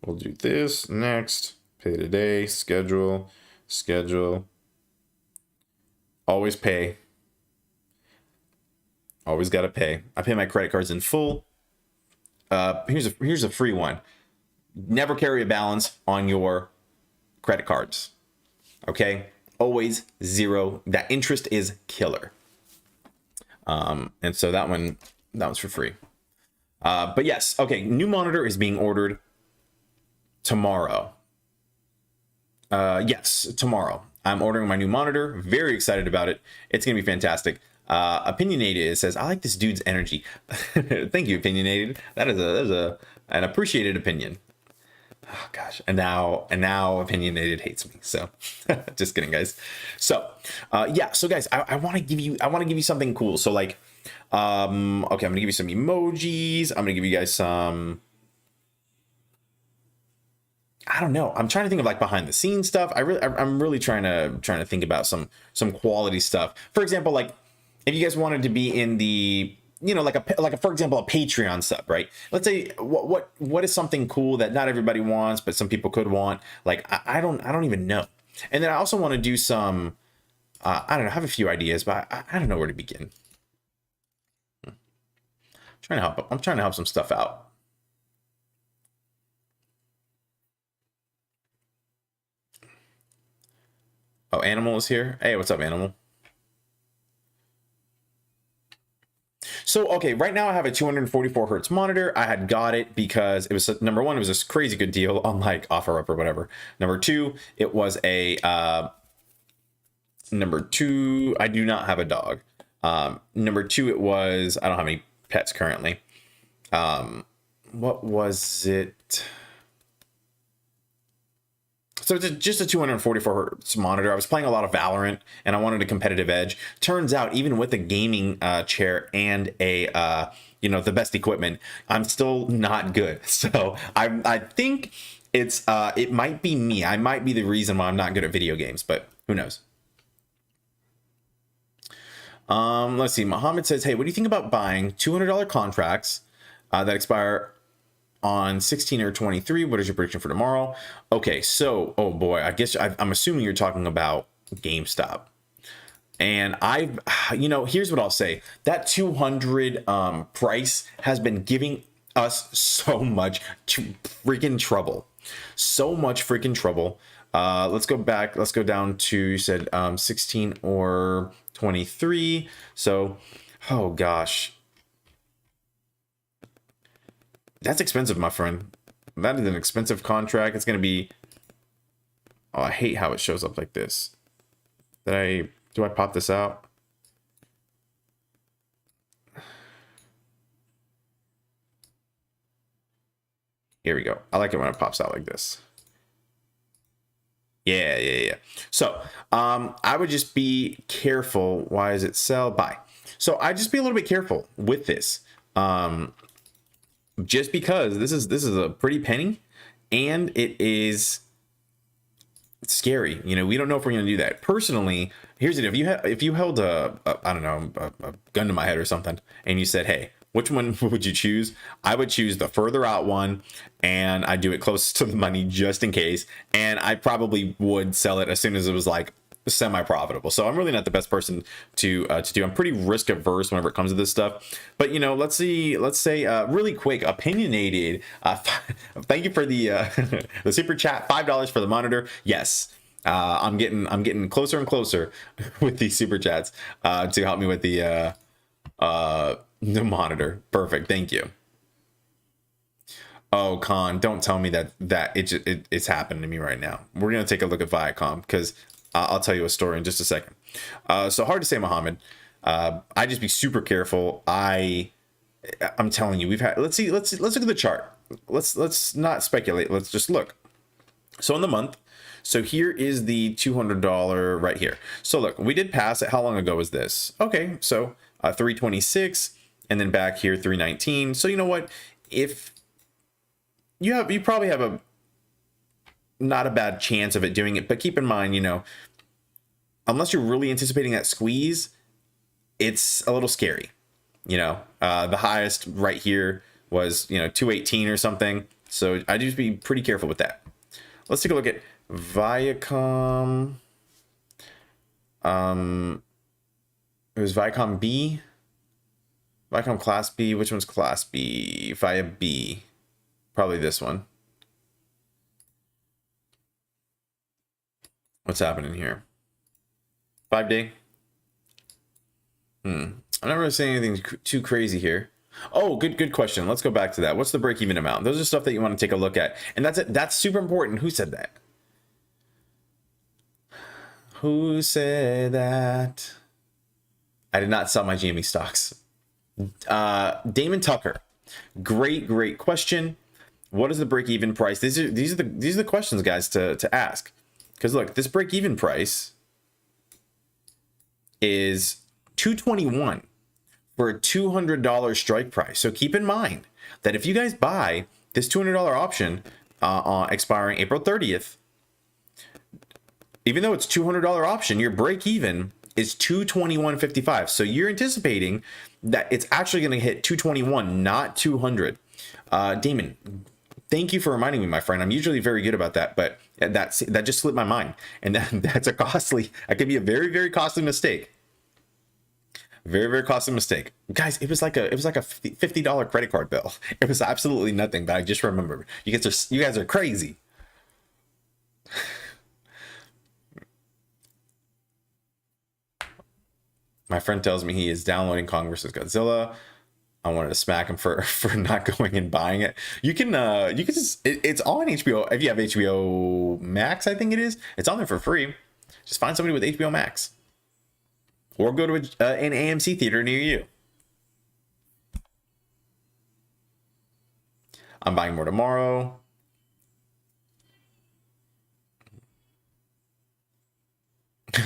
We'll do this next. Pay today. Schedule. Always pay. Always got to pay. I pay my credit cards in full. Here's a free one. Never carry a balance on your credit cards. Okay? Always zero. That interest is killer. And so that one's for free. But yes, okay, new monitor is being ordered tomorrow. Yes, tomorrow. I'm ordering my new monitor. Very excited about it. It's gonna be fantastic. Opinionated says, I like this dude's energy. Thank you, Opinionated. That is an appreciated opinion. Oh gosh, and now Opinionated hates me. So just kidding, guys. So yeah, so guys, I want to give you something cool. So like okay, I'm gonna give you some emojis. I'm gonna give you guys some, I don't know. I'm trying to think of like behind the scenes stuff. I'm really trying to think about some quality stuff. For example, like if you guys wanted to be in the, you know, like a for example, a Patreon sub, right? Let's say what is something cool that not everybody wants, but some people could want. Like I don't even know. And then I also want to do some, I don't know. I have a few ideas, but I don't know where to begin. I'm trying to help some stuff out. Oh, Animal is here. Hey, what's up, Animal? So, okay, right now I have a 244 hertz monitor. I had got it because it was, number one, it was a crazy good deal on like OfferUp or whatever. Number two, it was a Number 2, I do not have a dog. Number 2, it was, I don't have any pets currently. What was it? So it's just a 244 hertz monitor. I was playing a lot of Valorant and I wanted a competitive edge. Turns out, even with a gaming chair and a the best equipment, I'm still not good. So I think it might be me. I might be the reason why I'm not good at video games, but who knows? Let's see. Mohammed says, "Hey, what do you think about buying $200 contracts that expire on 16 or 23? What is your prediction for tomorrow?" Okay, so, oh boy, I guess I'm assuming you're talking about GameStop. And here's what I'll say. That 200 price has been giving us so much freaking trouble. So much freaking trouble. Let's go back. Let's go down to, you said 16 or 23. So, oh gosh. That's expensive, my friend. That is an expensive contract. It's going to be... Oh, I hate how it shows up like this. Do I pop this out? Here we go. I like it when it pops out like this. Yeah. So, I would just be careful. Why is it sell? Buy. So I just be a little bit careful with this. Just because this is a pretty penny and it is scary. We don't know if we're going to do that. Personally, here's it. If you held a gun to my head or something and you said, "Hey, which one would you choose?" I would choose the further out one, and I'd do it close to the money just in case. And I probably would sell it as soon as it was like semi-profitable. So I'm really not the best person to do. I'm pretty risk averse whenever it comes to this stuff. But let's say really quick, opinionated. Thank you for the the super chat, $5 for the monitor. Yes. I'm getting closer and closer with these super chats to help me with the monitor. Perfect. Thank you. Oh, Con, don't tell me that it's happening to me right now. We're gonna take a look at Viacom because I'll tell you a story in just a second. So hard to say, Mohammed. I just be super careful. I'm telling you, let's look at the chart. Let's not speculate. Let's just look. So in the month, so here is the $200 right here. So look, we did pass it. How long ago was this? Okay, so 326, and then back here 319. So you know what? If you probably have not a bad chance of it doing it, but keep in mind, unless you're really anticipating that squeeze, it's a little scary. The highest right here was 218 or something. So I just be pretty careful with that. Let's take a look at Viacom. It was Viacom B, Viacom Class B. Which one's Class B? Via B, probably this one. What's happening here? 5-day. I'm not really saying anything too crazy here. Oh, good question. Let's go back to that. What's the break-even amount? Those are stuff that you want to take a look at, and that's super important. Who said that? Who said that? I did not sell my Gme stocks. Damon Tucker. Great question. What is the break-even price? These are the questions, guys, to ask. Because look, this break-even price is $221 for a $200 strike price. So keep in mind that if you guys buy this $200 option expiring April 30th, even though it's $200 option, your break-even is $221.55. So you're anticipating that it's actually going to hit 221, not 200. Damon, thank you for reminding me, my friend. I'm usually very good about that, but that just slipped my mind, and that could be a very, very costly mistake. Very, very costly mistake, guys. It was like a $50 credit card bill. It was absolutely nothing, but I just remember you guys are crazy. My friend tells me he is downloading Kong vs. Godzilla. I wanted to smack him for not going and buying it. You can just it's on HBO. If you have HBO Max, I think it is. It's on there for free. Just find somebody with HBO Max. or go to an AMC theater near you. I'm buying more tomorrow.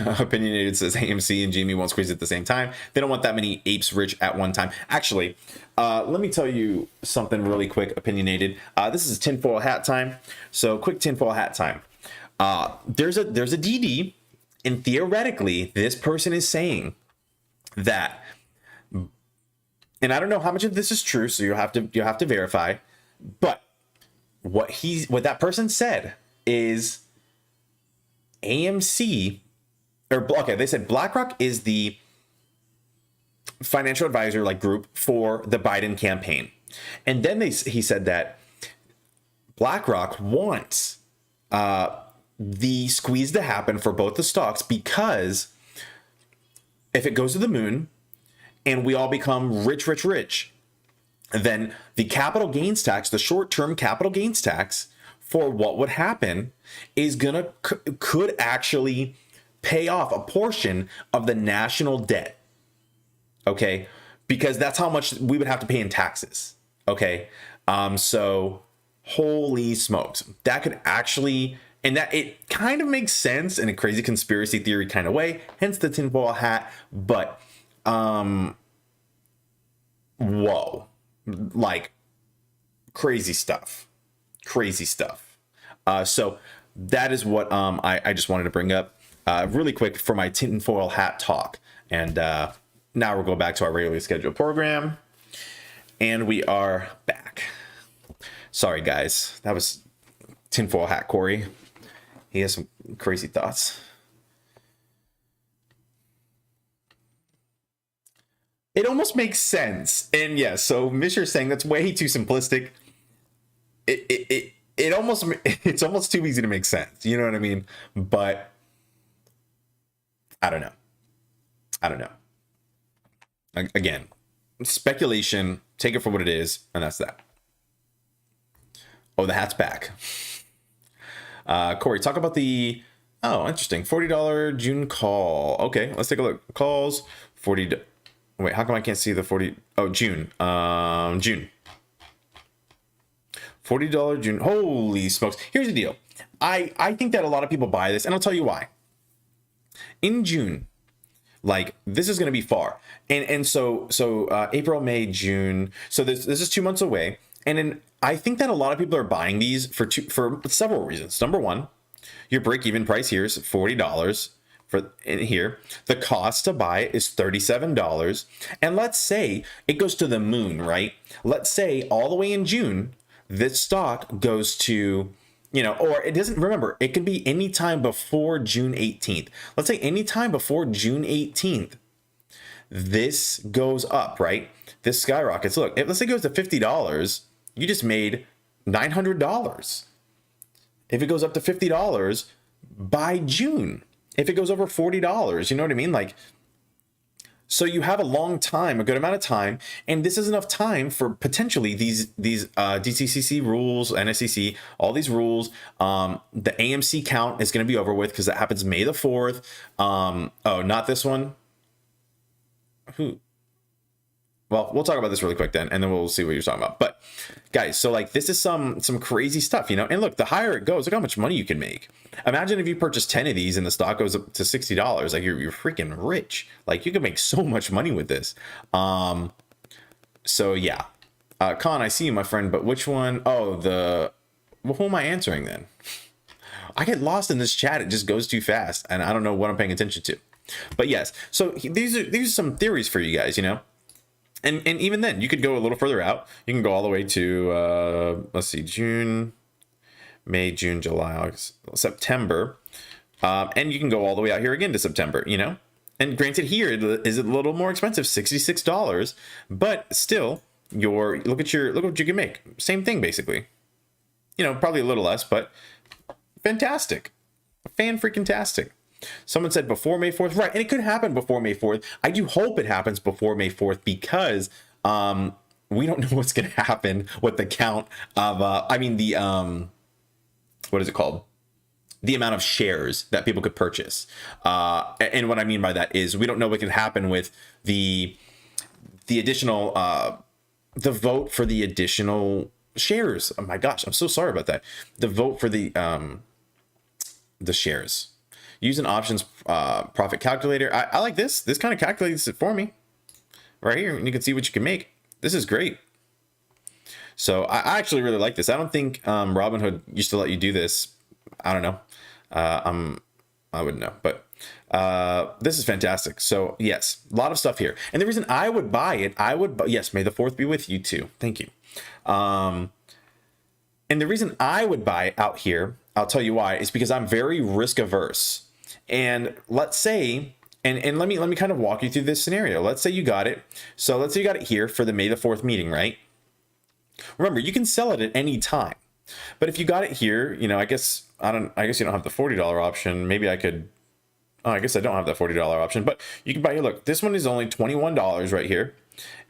Opinionated says AMC and Gme won't squeeze at the same time. They don't want that many apes rich at one time. Actually, let me tell you something really quick. Opinionated. This is tinfoil hat time. So quick tinfoil hat time. There's a DD, and theoretically, this person is saying that, and I don't know how much of this is true, so you'll have to verify. But what that person said is AMC. Okay, they said BlackRock is the financial advisor group for the Biden campaign. And then he said that BlackRock wants the squeeze to happen for both the stocks, because if it goes to the moon and we all become rich, then the capital gains tax, the short-term capital gains tax for what would happen is could actually pay off a portion of the national debt. Okay, because that's how much we would have to pay in taxes. Okay, so holy smokes, that could actually, and that it kind of makes sense in a crazy conspiracy theory kind of way, hence the tinfoil hat. But whoa, crazy stuff. So that is what I just wanted to bring up really quick for my tinfoil hat talk. And now we'll go back to our regularly scheduled program, and we are back. Sorry guys, that was tinfoil hat Corey. He has some crazy thoughts. It almost makes sense. And yeah, so Misher's saying that's way too simplistic. It's almost too easy to make sense. You know what I mean? But I don't know. Again, speculation, take it for what it is, and that's that. Oh, the hat's back. Corey, talk about the, interesting, $40 June call. Okay, let's take a look. Calls, 40, wait, how come I can't see the 40? Oh, June. June. $40 June. Holy smokes. Here's the deal. I think that a lot of people buy this, and I'll tell you why. In June, this is going to be far. And so April, May, June. So this is 2 months away. And then I think that a lot of people are buying these for several reasons. Number one, your break-even price here is $40 in here. The cost to buy it is $37. And let's say it goes to the moon, right? Let's say all the way in June, this stock goes to, or it doesn't, remember, it can be any time before June 18th. Let's say any time before June 18th, this goes up, right? This skyrockets. Look, let's say it goes to $50, you just made $900. If it goes up to $50 by June, if it goes over $40, you know what I mean? So you have a long time, a good amount of time, and this is enough time for potentially these DTCC rules, NSCC, all these rules. The AMC count is going to be over with because that happens May the 4th. Oh, not this one. Well, we'll talk about this really quick then, and then we'll see what you're talking about. But guys, so this is some crazy stuff, and look, the higher it goes, look how much money you can make. Imagine if you purchase 10 of these and the stock goes up to $60, you're freaking rich. You can make so much money with this. So yeah, Con, I see you, my friend, but which one? Oh, well, who am I answering then? I get lost in this chat. It just goes too fast, and I don't know what I'm paying attention to. But yes, so these are some theories for you guys, And even then, you could go a little further out. You can go all the way to, let's see, June, May, June, July, August, September. And you can go all the way out here again to September, And granted, here is a little more expensive, $66. But still, look what you can make. Same thing, basically. Probably a little less, but fantastic. Fan-freaking-tastic. Someone said before May 4th, right? And it could happen before May 4th. I do hope it happens before May 4th because we don't know what's going to happen with the count of, what is it called? the amount of shares that people could purchase. And what I mean by that is we don't know what can happen with the additional, the vote for the additional shares. Oh my gosh, I'm so sorry about that. The vote for the shares. Use an options profit calculator. I like this. This kind of calculates it for me right here. And you can see what you can make. This is great. So I actually really like this. I don't think Robinhood used to let you do this. I don't know. I wouldn't know, but this is fantastic. So yes, a lot of stuff here. And the reason I would buy it, yes, may the 4th be with you too. Thank you. And the reason I would buy it out here, I'll tell you why, is because I'm very risk averse. And let's say, and let me kind of walk you through this scenario. Let's say you got it. So let's say you got it here for the May the 4th meeting, right? Remember, you can sell it at any time. But if you got it here, you know, I guess you don't have the $40 option. Maybe I could, I guess I don't have that $40 option, but you can buy here. Look, this one is only $21 right here.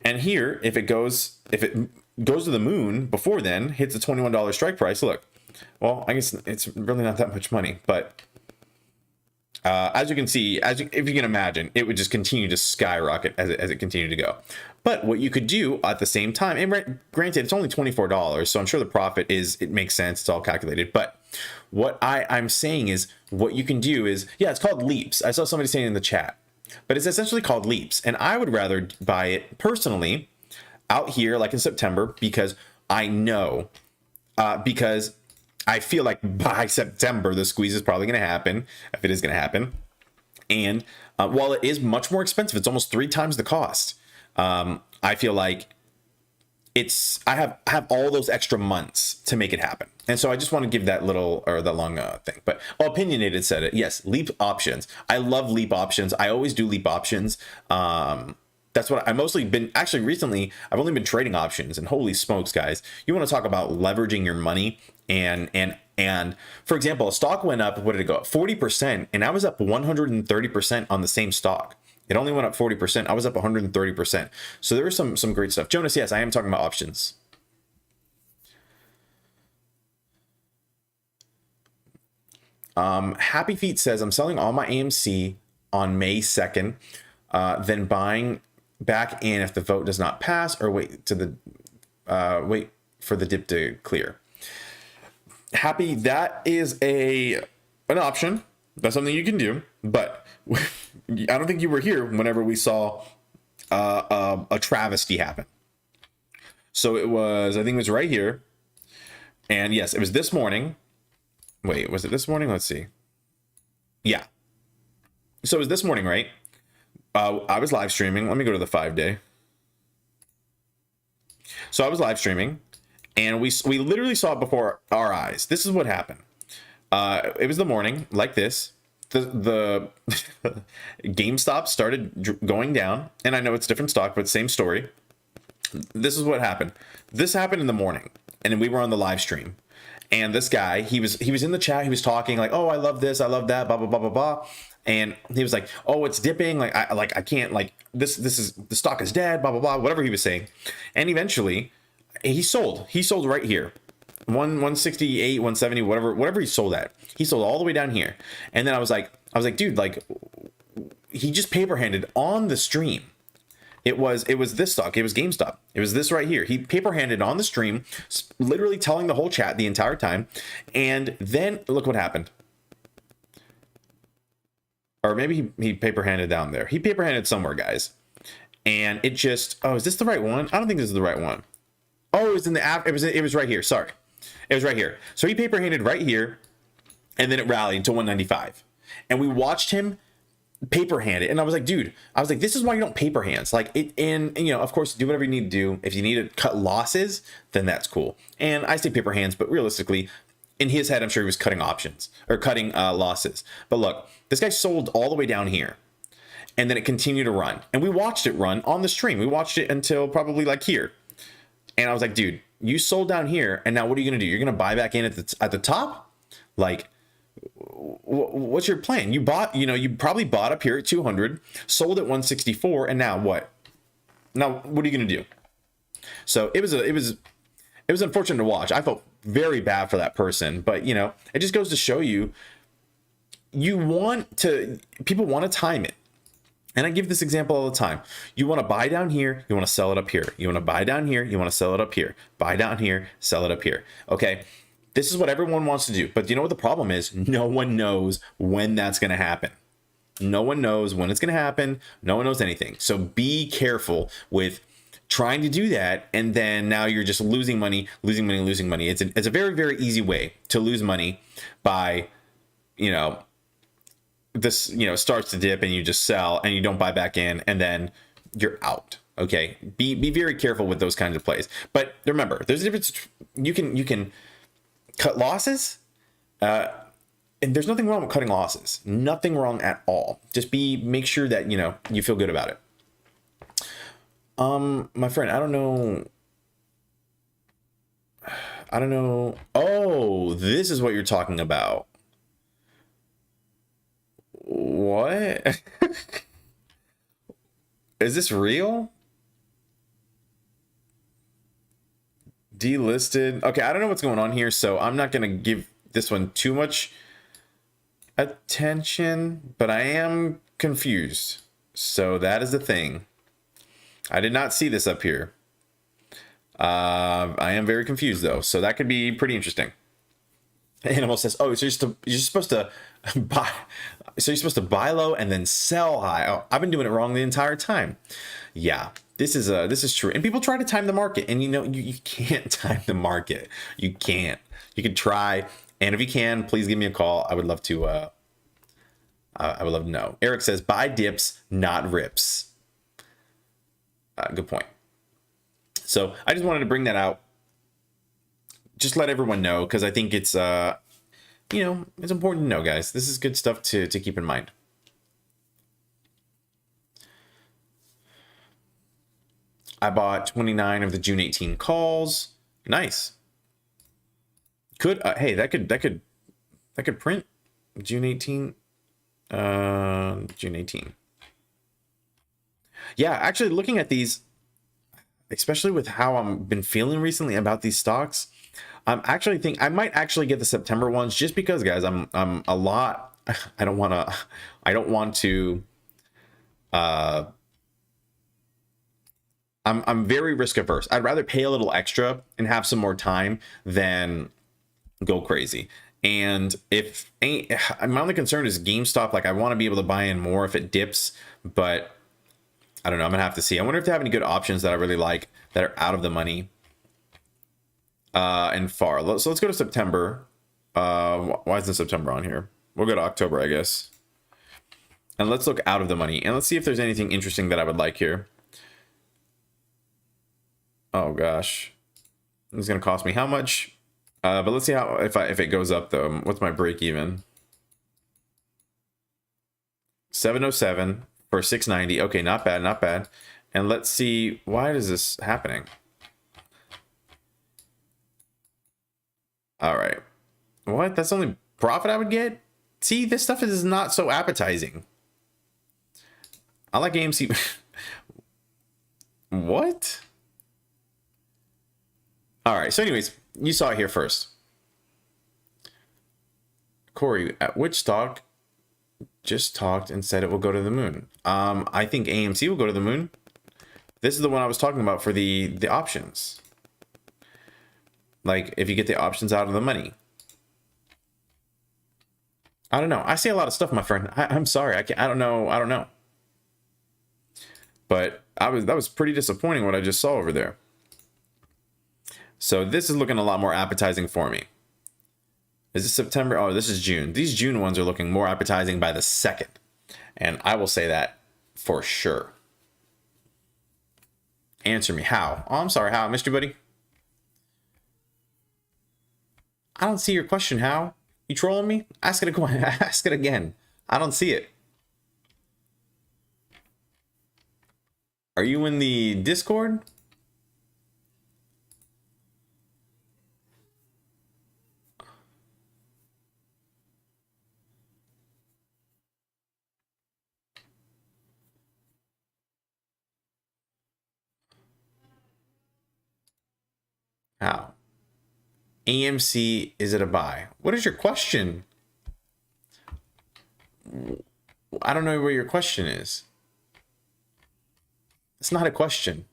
And here, if it goes to the moon before then, hits the $21 strike price, look, well, I guess it's really not that much money, but as you can see, if you can imagine, it would just continue to skyrocket as it continued to go. But what you could do at the same time, and granted, it's only $24, so I'm sure the profit it makes sense. It's all calculated. But what I'm saying is, what you can do is, yeah, it's called leaps. I saw somebody saying in the chat, but it's essentially called leaps. And I would rather buy it personally out here, like in September, because I know, because I feel like by September, the squeeze is probably going to happen, if it is going to happen. And while it is much more expensive, it's almost 3 times the cost. I feel like I have all those extra months to make it happen. And so I just want to give that little, or that long thing. But Opinionated said it. Yes, leap options. I love leap options. I always do leap options. That's what I mostly been, actually recently, I've only been trading options, and holy smokes, guys, you want to talk about leveraging your money. And for example, a stock went up, what did it go up? 40%, and I was up 130% on the same stock. It only went up 40%. I was up 130%. So there was some great stuff. Jonas, yes, I am talking about options. Happy Feet says, I'm selling all my AMC on May 2nd, then buying back in if the vote does not pass, or wait for the dip to clear. Happy, that is an option. That's something you can do, but I don't think you were here whenever we saw a travesty happen. So I think it was right here. And yes, it was this morning. Wait, was it this morning? Let's see. Yeah. So it was this morning, right? I was live streaming. Let me go to the 5-day. So I was live streaming, and we literally saw it before our eyes. This is what happened. It was the morning, like this. The GameStop started going down, and I know it's different stock, but same story. This is what happened. This happened in the morning, and we were on the live stream. And this guy, he was in the chat. He was talking like, "Oh, I love this, I love that, blah blah blah blah blah." And he was like, "Oh, it's dipping. Like I can't, like this is, the stock is dead, blah blah blah," whatever he was saying. And eventually, he sold right here. 168, 170, whatever he sold at. He sold all the way down here. And then I was like, dude, like, he just paper handed on the stream. It was this stock. It was GameStop. It was this right here. He paper handed on the stream, literally telling the whole chat the entire time. And then look what happened. Or maybe he paper handed down there. He paper handed somewhere, guys. And it just, oh, is this the right one? I don't think this is the right one. Oh, it was in the app. It was right here. Sorry. It was right here. So he paper handed right here, and then it rallied to 195. And we watched him paper hand it. And I was like, dude, this is why you don't paper hands. Like it, and you know, of course, do whatever you need to do. If you need to cut losses, then that's cool. And I say paper hands, but realistically, in his head, I'm sure he was cutting options or cutting losses. But look, this guy sold all the way down here, and then it continued to run. And we watched it run on the stream. We watched it until probably like here. And I was like, dude, you sold down here, and now what are you going to do? You're going to buy back in at the top? Like, what's your plan? You probably bought up here at 200, sold at 164, and now what? Now, what are you going to do? So it was unfortunate to watch. I felt very bad for that person, but you know, it just goes to show you, people want to time it. And I give this example all the time. You want to buy down here, you want to sell it up here. You want to buy down here, you want to sell it up here. Buy down here, sell it up here. Okay. This is what everyone wants to do. But you know what the problem is? No one knows when that's going to happen. No one knows when it's going to happen. No one knows anything. So be careful with trying to do that. And then now you're just losing money. It's a very, very easy way to lose money by, this starts to dip and you just sell and you don't buy back in and then you're out. Okay, be very careful with those kinds of plays. But remember, there's a difference. You can cut losses, and there's nothing wrong with cutting losses. Nothing wrong at all. Just make sure that you feel good about it. My friend, I don't know. Oh, this is what you're talking about. What? Is this real? Delisted. Okay, I don't know what's going on here, so I'm not going to give this one too much attention, but I am confused. So that is the thing. I did not see this up here. I am very confused though, so that could be pretty interesting. Animal says, "Oh, so you're supposed to buy. So you're supposed to buy low and then sell high. Oh, I've been doing it wrong the entire time." Yeah, this is true. And people try to time the market, and you can't time the market. You can't. You can try, and if you can, please give me a call. I would love to. I would love to know. Eric says, "Buy dips, not rips." Good point. So I just wanted to bring that out. Just let everyone know, because I think it's it's important to know, guys. This is good stuff to keep in mind. I bought 29 of the June 18 calls. Nice. Hey, that could print June 18. June 18. Yeah, actually looking at these, especially with how I've been feeling recently about these stocks, I might actually get the September ones, just because, guys, I'm a lot. I don't want to. I'm very risk averse. I'd rather pay a little extra and have some more time than go crazy. And my only concern is GameStop. Like, I want to be able to buy in more if it dips, but I don't know. I'm gonna have to see. I wonder if they have any good options that I really like that are out of the money. And far. So let's go to September. Why isn't September on here? We'll go to October, I guess. And let's look out of the money, and let's see if there's anything interesting that I would like here. Oh gosh, it's gonna cost me how much? But let's see if it goes up though. What's my break even? 707 for 690. Okay, not bad, not bad. And let's see, why is this happening? All right. What? That's the only profit I would get? See, this stuff is not so appetizing. I like AMC. What? All right. So anyways, you saw it here first. Corey, at which stock just talked and said it will go to the moon? I think AMC will go to the moon. This is the one I was talking about for the options. Like, if you get the options out of the money. I don't know. I see a lot of stuff, my friend. I'm sorry. I don't know. But that was pretty disappointing what I just saw over there. So this is looking a lot more appetizing for me. Is this September? Oh, this is June. These June ones are looking more appetizing by the second. And I will say that for sure. Answer me. How? Oh, I'm sorry. How? I missed you, buddy. I don't see your question. How? You trolling me? Ask it again. Ask it again. I don't see it. Are you in the Discord? How? AMC, is it a buy? What is your question? I don't know where your question is. It's not a question.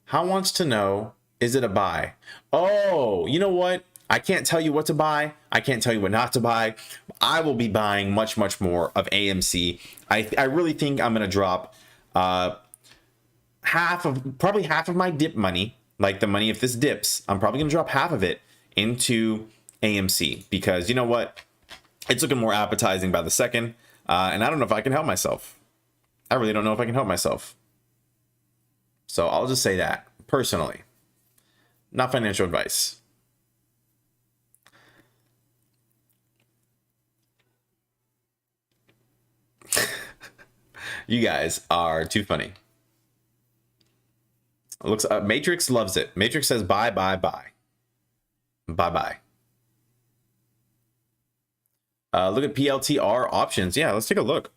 How wants to know, is it a buy? Oh, you know what? I can't tell you what to buy. I can't tell you what not to buy. I will be buying much, much more of AMC. I really think I'm going to drop probably half of my dip money, like the money if this dips. I'm probably going to drop half of it into AMC because you know what? It's looking more appetizing by the second. And I don't know if I can help myself. I really don't know if I can help myself. So I'll just say that personally, not financial advice. You guys are too funny. It looks Matrix loves it. Matrix says bye, bye, bye. Bye, bye. Look at PLTR options. Yeah, let's take a look.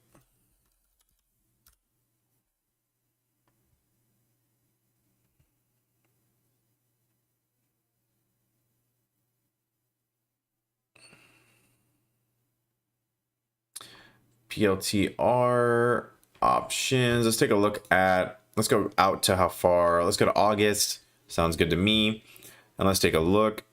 PLTR options. Let's take a look at, let's go out to how far. Let's go to August. Sounds good to me. And let's take a look.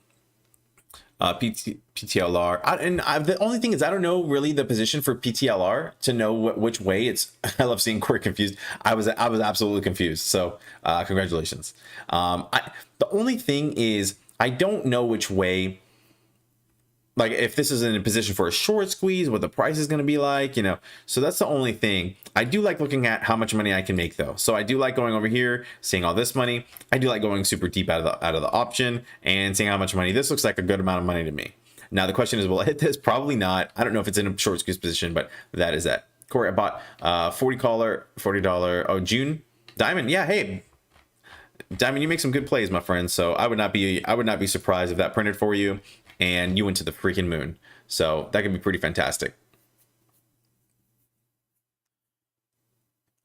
PTLR. The only thing is I don't know really the position for PTLR to know which way it's. I love seeing Corey confused. I was absolutely confused. So congratulations. The only thing is I don't know which way. Like if this is in a position for a short squeeze, what the price is going to be like, you know. So that's the only thing. I do like looking at how much money I can make though. So I do like going over here, seeing all this money. I do like going super deep out of the option and seeing how much money. This looks like a good amount of money to me. Now the question is, will I hit this? Probably not. I don't know if it's in a short squeeze position, but that is that. Corey, I bought $40. Oh, June Diamond. Yeah, hey. Diamond, you make some good plays, my friend. So I would not be surprised if that printed for you and you went to the freaking moon. So that could be pretty fantastic.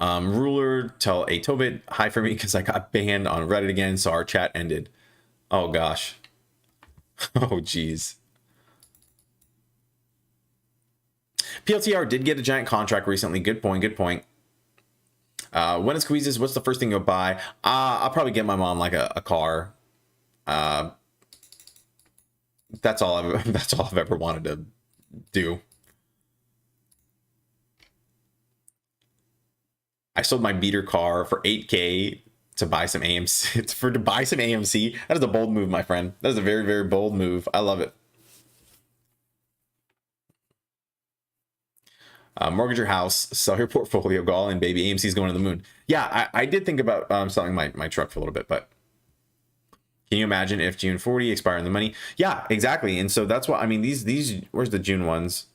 Ruler, tell a Tobit hi for me because I got banned on Reddit again, so our chat ended. Oh gosh. Oh geez. PLTR did get a giant contract recently. Good point. Good point. When it squeezes, what's the first thing you'll buy? I'll probably get my mom like a car. That's all I've ever wanted to do. I sold my beater car for 8K to buy some AMC. To buy some AMC. That is a bold move, my friend. That is a very, very bold move. I love it. Mortgage your house, sell your portfolio, go all in, baby. AMC's going to the moon. Yeah, I did think about selling my truck for a little bit, but can you imagine if June 40 expiring the money? Yeah, exactly. And so that's what I mean. These where's the June ones?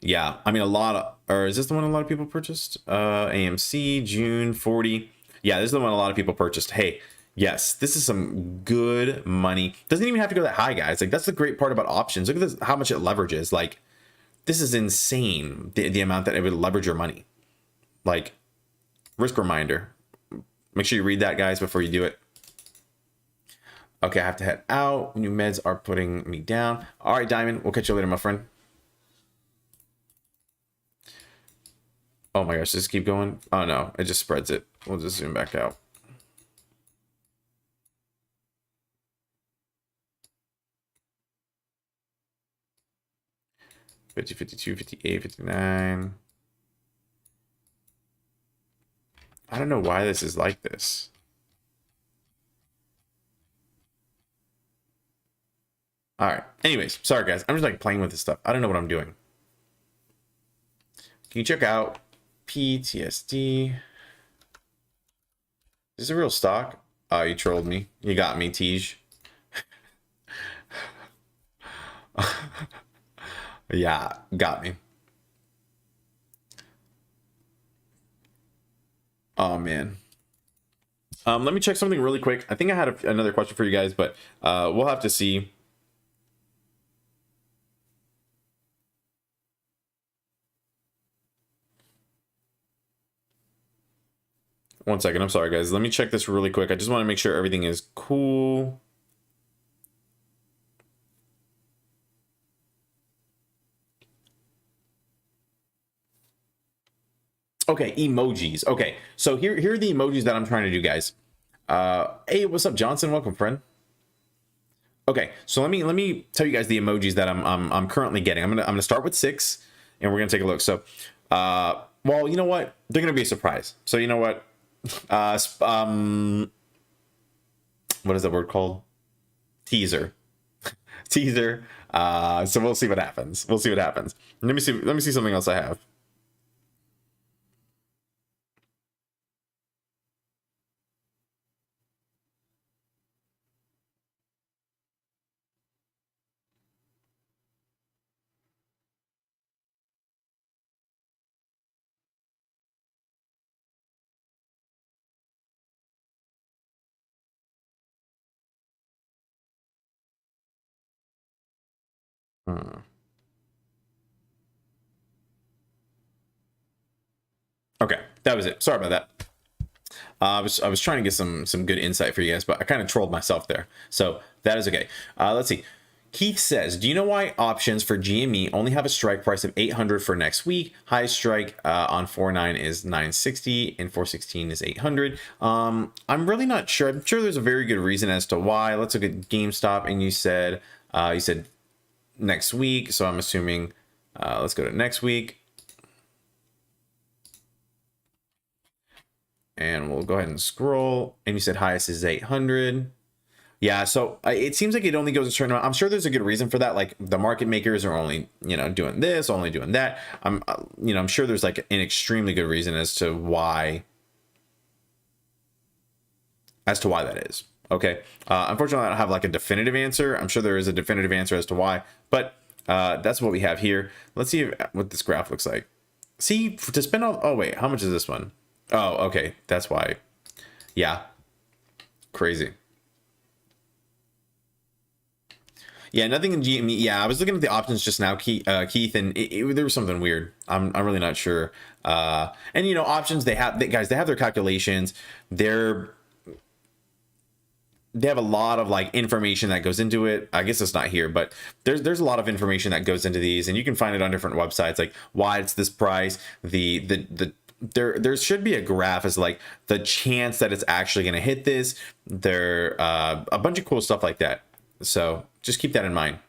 Yeah, I mean or is this the one a lot of people purchased? AMC June 40. Yeah, this is the one a lot of people purchased. Hey, yes, this is some good money. Doesn't even have to go that high, guys. Like that's the great part about options. Look at this, how much it leverages. Like this is insane. The amount that it would leverage your money. Like risk reminder. Make sure you read that, guys, before you do it. Okay, I have to head out. New meds are putting me down. All right, Diamond. We'll catch you later, my friend. Oh my gosh, just keep going. Oh no, it just spreads it. We'll just zoom back out. $50, $52, $58, $59. I don't know why this is like this. All right. Anyways, sorry guys. I'm just like playing with this stuff. I don't know what I'm doing. Can you check out PTSD? Is this a real stock? Oh, you trolled me. You got me, Tej. Yeah, got me. Oh man. Let me check something really quick. I think I had another question for you guys, but we'll have to see. One second. I'm sorry, guys. Let me check this really quick. I just want to make sure everything is cool. Okay, emojis. Okay, so here are the emojis that I'm trying to do, guys. Hey, what's up, Johnson? Welcome, friend. Okay, so let me tell you guys the emojis that I'm currently getting. I'm gonna start with 6, and we're gonna take a look. So, well, you know what? They're gonna be a surprise. So you know what? What is that word called? Teaser. Teaser. So we'll see what happens. We'll see what happens. Let me see. Let me see something else I have. Hmm. Okay, that was it. Sorry about that. I was trying to get some good insight for you guys, but I kind of trolled myself there. So that is okay. Let's see. Keith says, do you know why options for GME only have a strike price of 800 for next week? Highest strike on 4.9 is 960 and 4.16 is 800. I'm really not sure. I'm sure there's a very good reason as to why. Let's look at GameStop, and you said next week. So I'm assuming let's go to next week. And we'll go ahead and scroll. And you said highest is 800. Yeah, so it seems like it only goes a certain amount. I'm sure there's a good reason for that. Like the market makers are only, doing this, only doing that. I'm sure there's like an extremely good reason as to why that is. Okay. Unfortunately, I don't have like a definitive answer. I'm sure there is a definitive answer as to why, but that's what we have here. Let's see what this graph looks like. See, to spend all, oh wait, how much is this one? Oh, okay. That's why. Yeah. Crazy. Yeah, nothing in GME. Yeah, I was looking at the options just now, Keith, and there was something weird. I'm really not sure. And options, guys, they have their calculations. They have a lot of like information that goes into it. I guess it's not here, but there's a lot of information that goes into these, and you can find it on different websites, like why it's this price. There should be a graph as like the chance that it's actually going to hit this. There a bunch of cool stuff like that. So just keep that in mind.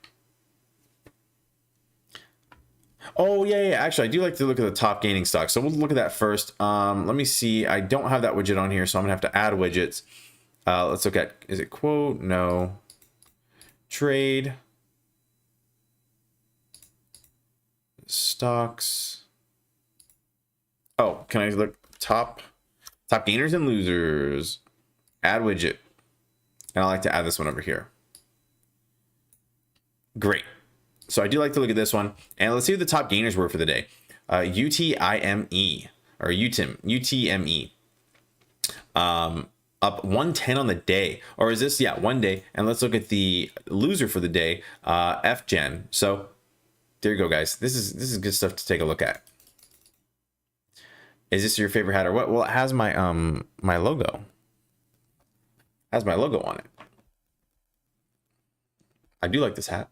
Oh yeah. Actually, I do like to look at the top gaining stocks. So we'll look at that first. Let me see. I don't have that widget on here, so I'm gonna have to add widgets. Let's look at, is it quote? No. Trade. Stocks. Oh, can I look top gainers and losers? Add widget. And I like to add this one over here. Great. So I do like to look at this one. And let's see what the top gainers were for the day. UTIME or UTME. Up 110 on the day, or is this, yeah, one day. And let's look at the loser for the day, FGen. So there you go, guys. This is good stuff to take a look at. Is this your favorite hat or what? Well, it has my my logo. It has my logo on it. I do like this hat.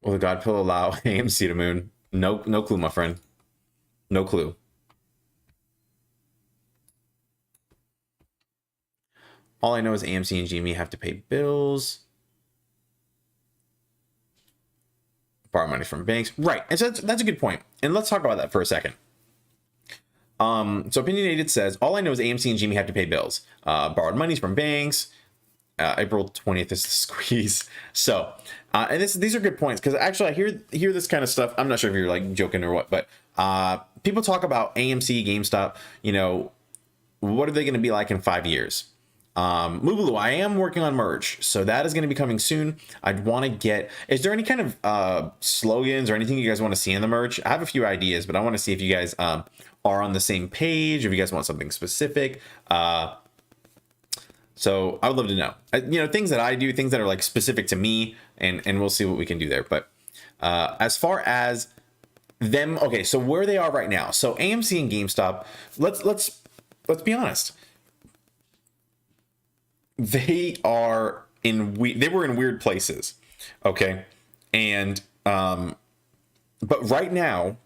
Will the God Pill allow AMC to moon? No clue, my friend. No clue. All I know is AMC and GME have to pay bills. Borrow money from banks. Right. And so that's a good point. And let's talk about that for a second. So Opinionated says, all I know is AMC and GME have to pay bills. Borrowed monies from banks. April 20th is the squeeze. So, and these are good points, because actually I hear this kind of stuff. I'm not sure if you're like joking or what, but people talk about AMC, GameStop, what are they going to be like in 5 years? Webull, I am working on merch, so that is going to be coming soon. I'd want to get, is there any kind of slogans or anything you guys want to see in the merch? I have a few ideas, but I want to see if you guys are on the same page, if you guys want something specific. So I would love to know, things that I do, things that are like specific to me, and we'll see what we can do there. But as far as them, okay, so where they are right now, so AMC and GameStop, let's be honest. They were in weird places, okay, and But right now,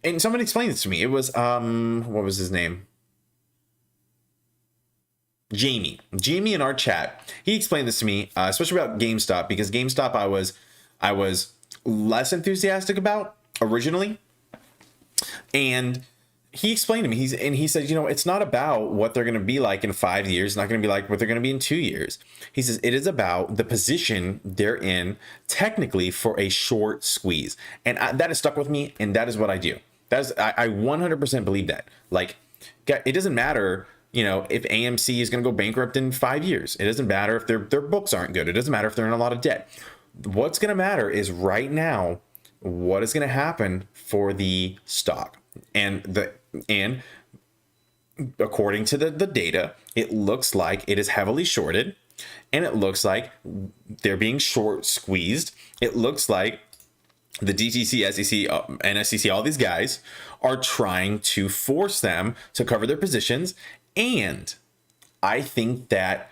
and someone explained this to me. It was what was his name? Gme in our chat. He explained this to me, especially about GameStop, because GameStop I was less enthusiastic about originally, and he explained to me, he said, you know, it's not about what they're going to be like in 5 years. It's not going to be like what they're going to be in 2 years. He says it is about the position they're in technically for a short squeeze, and that has stuck with me, and that is what I do. I 100% believe that. Like, it doesn't matter, you know, if AMC is going to go bankrupt in 5 years. It doesn't matter if their books aren't good. It doesn't matter if they're in a lot of debt. What's going to matter is right now, what is going to happen for the stock. And according to the data, it looks like it is heavily shorted, and it looks like they're being short squeezed. It looks like the DTC, SEC, and SEC, all these guys are trying to force them to cover their positions. And I think that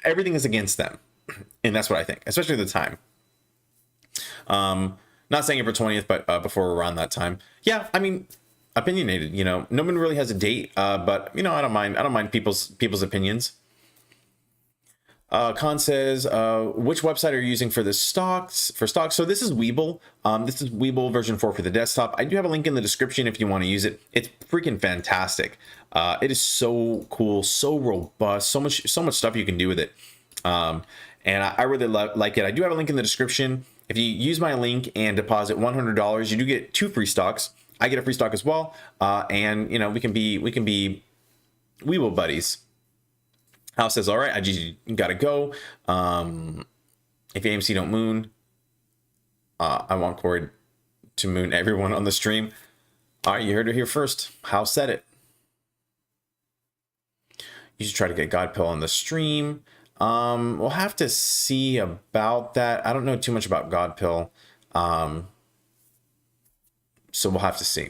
everything is against them. And that's what I think, especially at the time. Not saying April 20th, but before around that time. Yeah, I mean, opinionated, you know, no one really has a date, but you know, I don't mind people's opinions. Khan says, which website are you using for the stocks? So this is Webull. This is Webull version 4 for the desktop. I do have a link in the description if you want to use it. It's freaking fantastic. It is so cool, so robust, so much stuff you can do with it. And I really like it. I do have a link in the description. If you use my link and deposit $100, you do get 2 free stocks. I get a free stock as well. And you know, we can be Webull buddies. House says, all right, I just gotta go. If AMC don't moon, I want Corey to moon everyone on the stream. All right, you heard it here first. House said it. You should try to get Godpill on the stream. We'll have to see about that. I don't know too much about Godpill. So we'll have to see.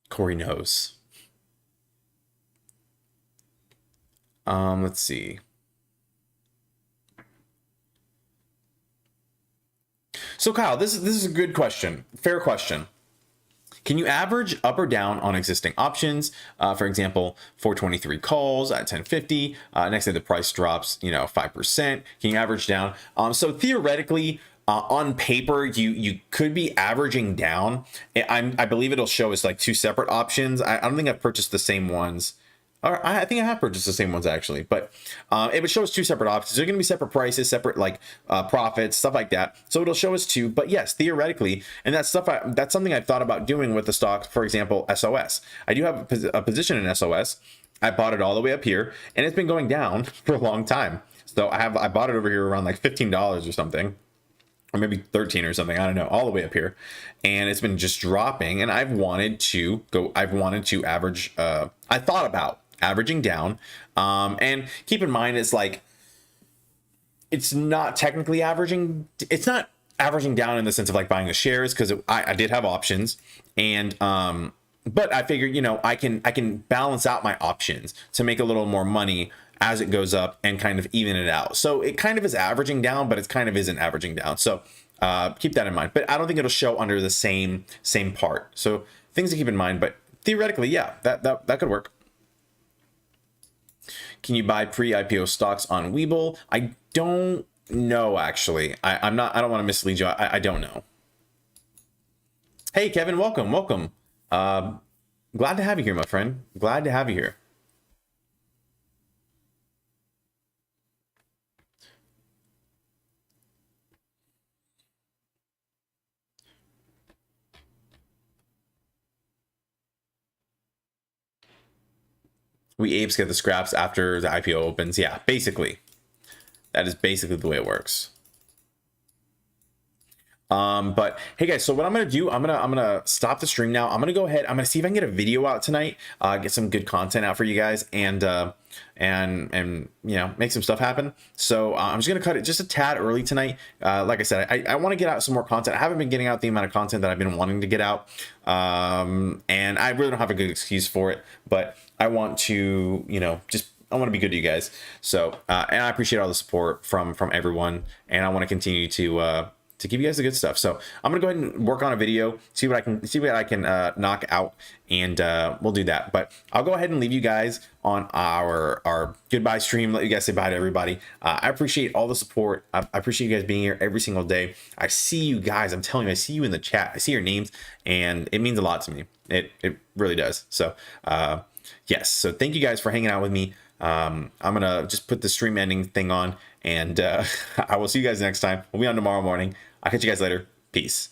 Corey knows. Let's see. So Kyle, this is a good question. Fair question. Can you average up or down on existing options? For example, 423 calls at 1050. Next day the price drops, you know, 5%. Can you average down? So theoretically, on paper, you could be averaging down. I believe it'll show us like 2 separate options. I don't think I've purchased the same ones. Or I think I have purchased the same ones actually, but it would show us 2 separate options. They're going to be separate prices, separate like profits, stuff like that. So it'll show us 2. But yes, theoretically, and that's something I've thought about doing with the stock. For example, SOS. I do have a position in SOS. I bought it all the way up here, and it's been going down for a long time. So I bought it over here around like $15 or something, or maybe 13 or something. I don't know, all the way up here, and it's been just dropping. And I've wanted to average. I thought about averaging down, and keep in mind, it's like, it's not technically averaging. It's not averaging down in the sense of like buying the shares, because I did have options, and but I figured, you know, I can balance out my options to make a little more money as it goes up and kind of even it out. So it kind of is averaging down, but it kind of isn't averaging down. So keep that in mind. But I don't think it'll show under the same part. So things to keep in mind. But theoretically, yeah, that could work. Can you buy pre-IPO stocks on Webull? I don't know, actually. I don't want to mislead you. I don't know. Hey, Kevin, welcome. Glad to have you here, my friend. Glad to have you here. We apes get the scraps after the IPO opens. Yeah, basically. That is basically the way it works. But hey guys, so what I'm gonna do, I'm gonna stop the stream now. I'm gonna go ahead, I'm gonna see if I can get a video out tonight, get some good content out for you guys, and you know, make some stuff happen. So I'm just gonna cut it just a tad early tonight. Like I said, I want to get out some more content. I haven't been getting out the amount of content that I've been wanting to get out, and I really don't have a good excuse for it, but I want to, you know, just want to be good to you guys. So and I appreciate all the support from everyone, and I want to continue to give you guys the good stuff. So I'm gonna go ahead and work on a video, see what I can knock out, and we'll do that. But I'll go ahead and leave you guys on our goodbye stream. Let you guys say bye to everybody. I appreciate all the support. I appreciate you guys being here every single day. I see you guys. I'm telling you, I see you in the chat. I see your names, and it means a lot to me. It really does. So yes. So thank you guys for hanging out with me. I'm gonna just put the stream ending thing on, and I will see you guys next time. We'll be on tomorrow morning. I'll catch you guys later. Peace.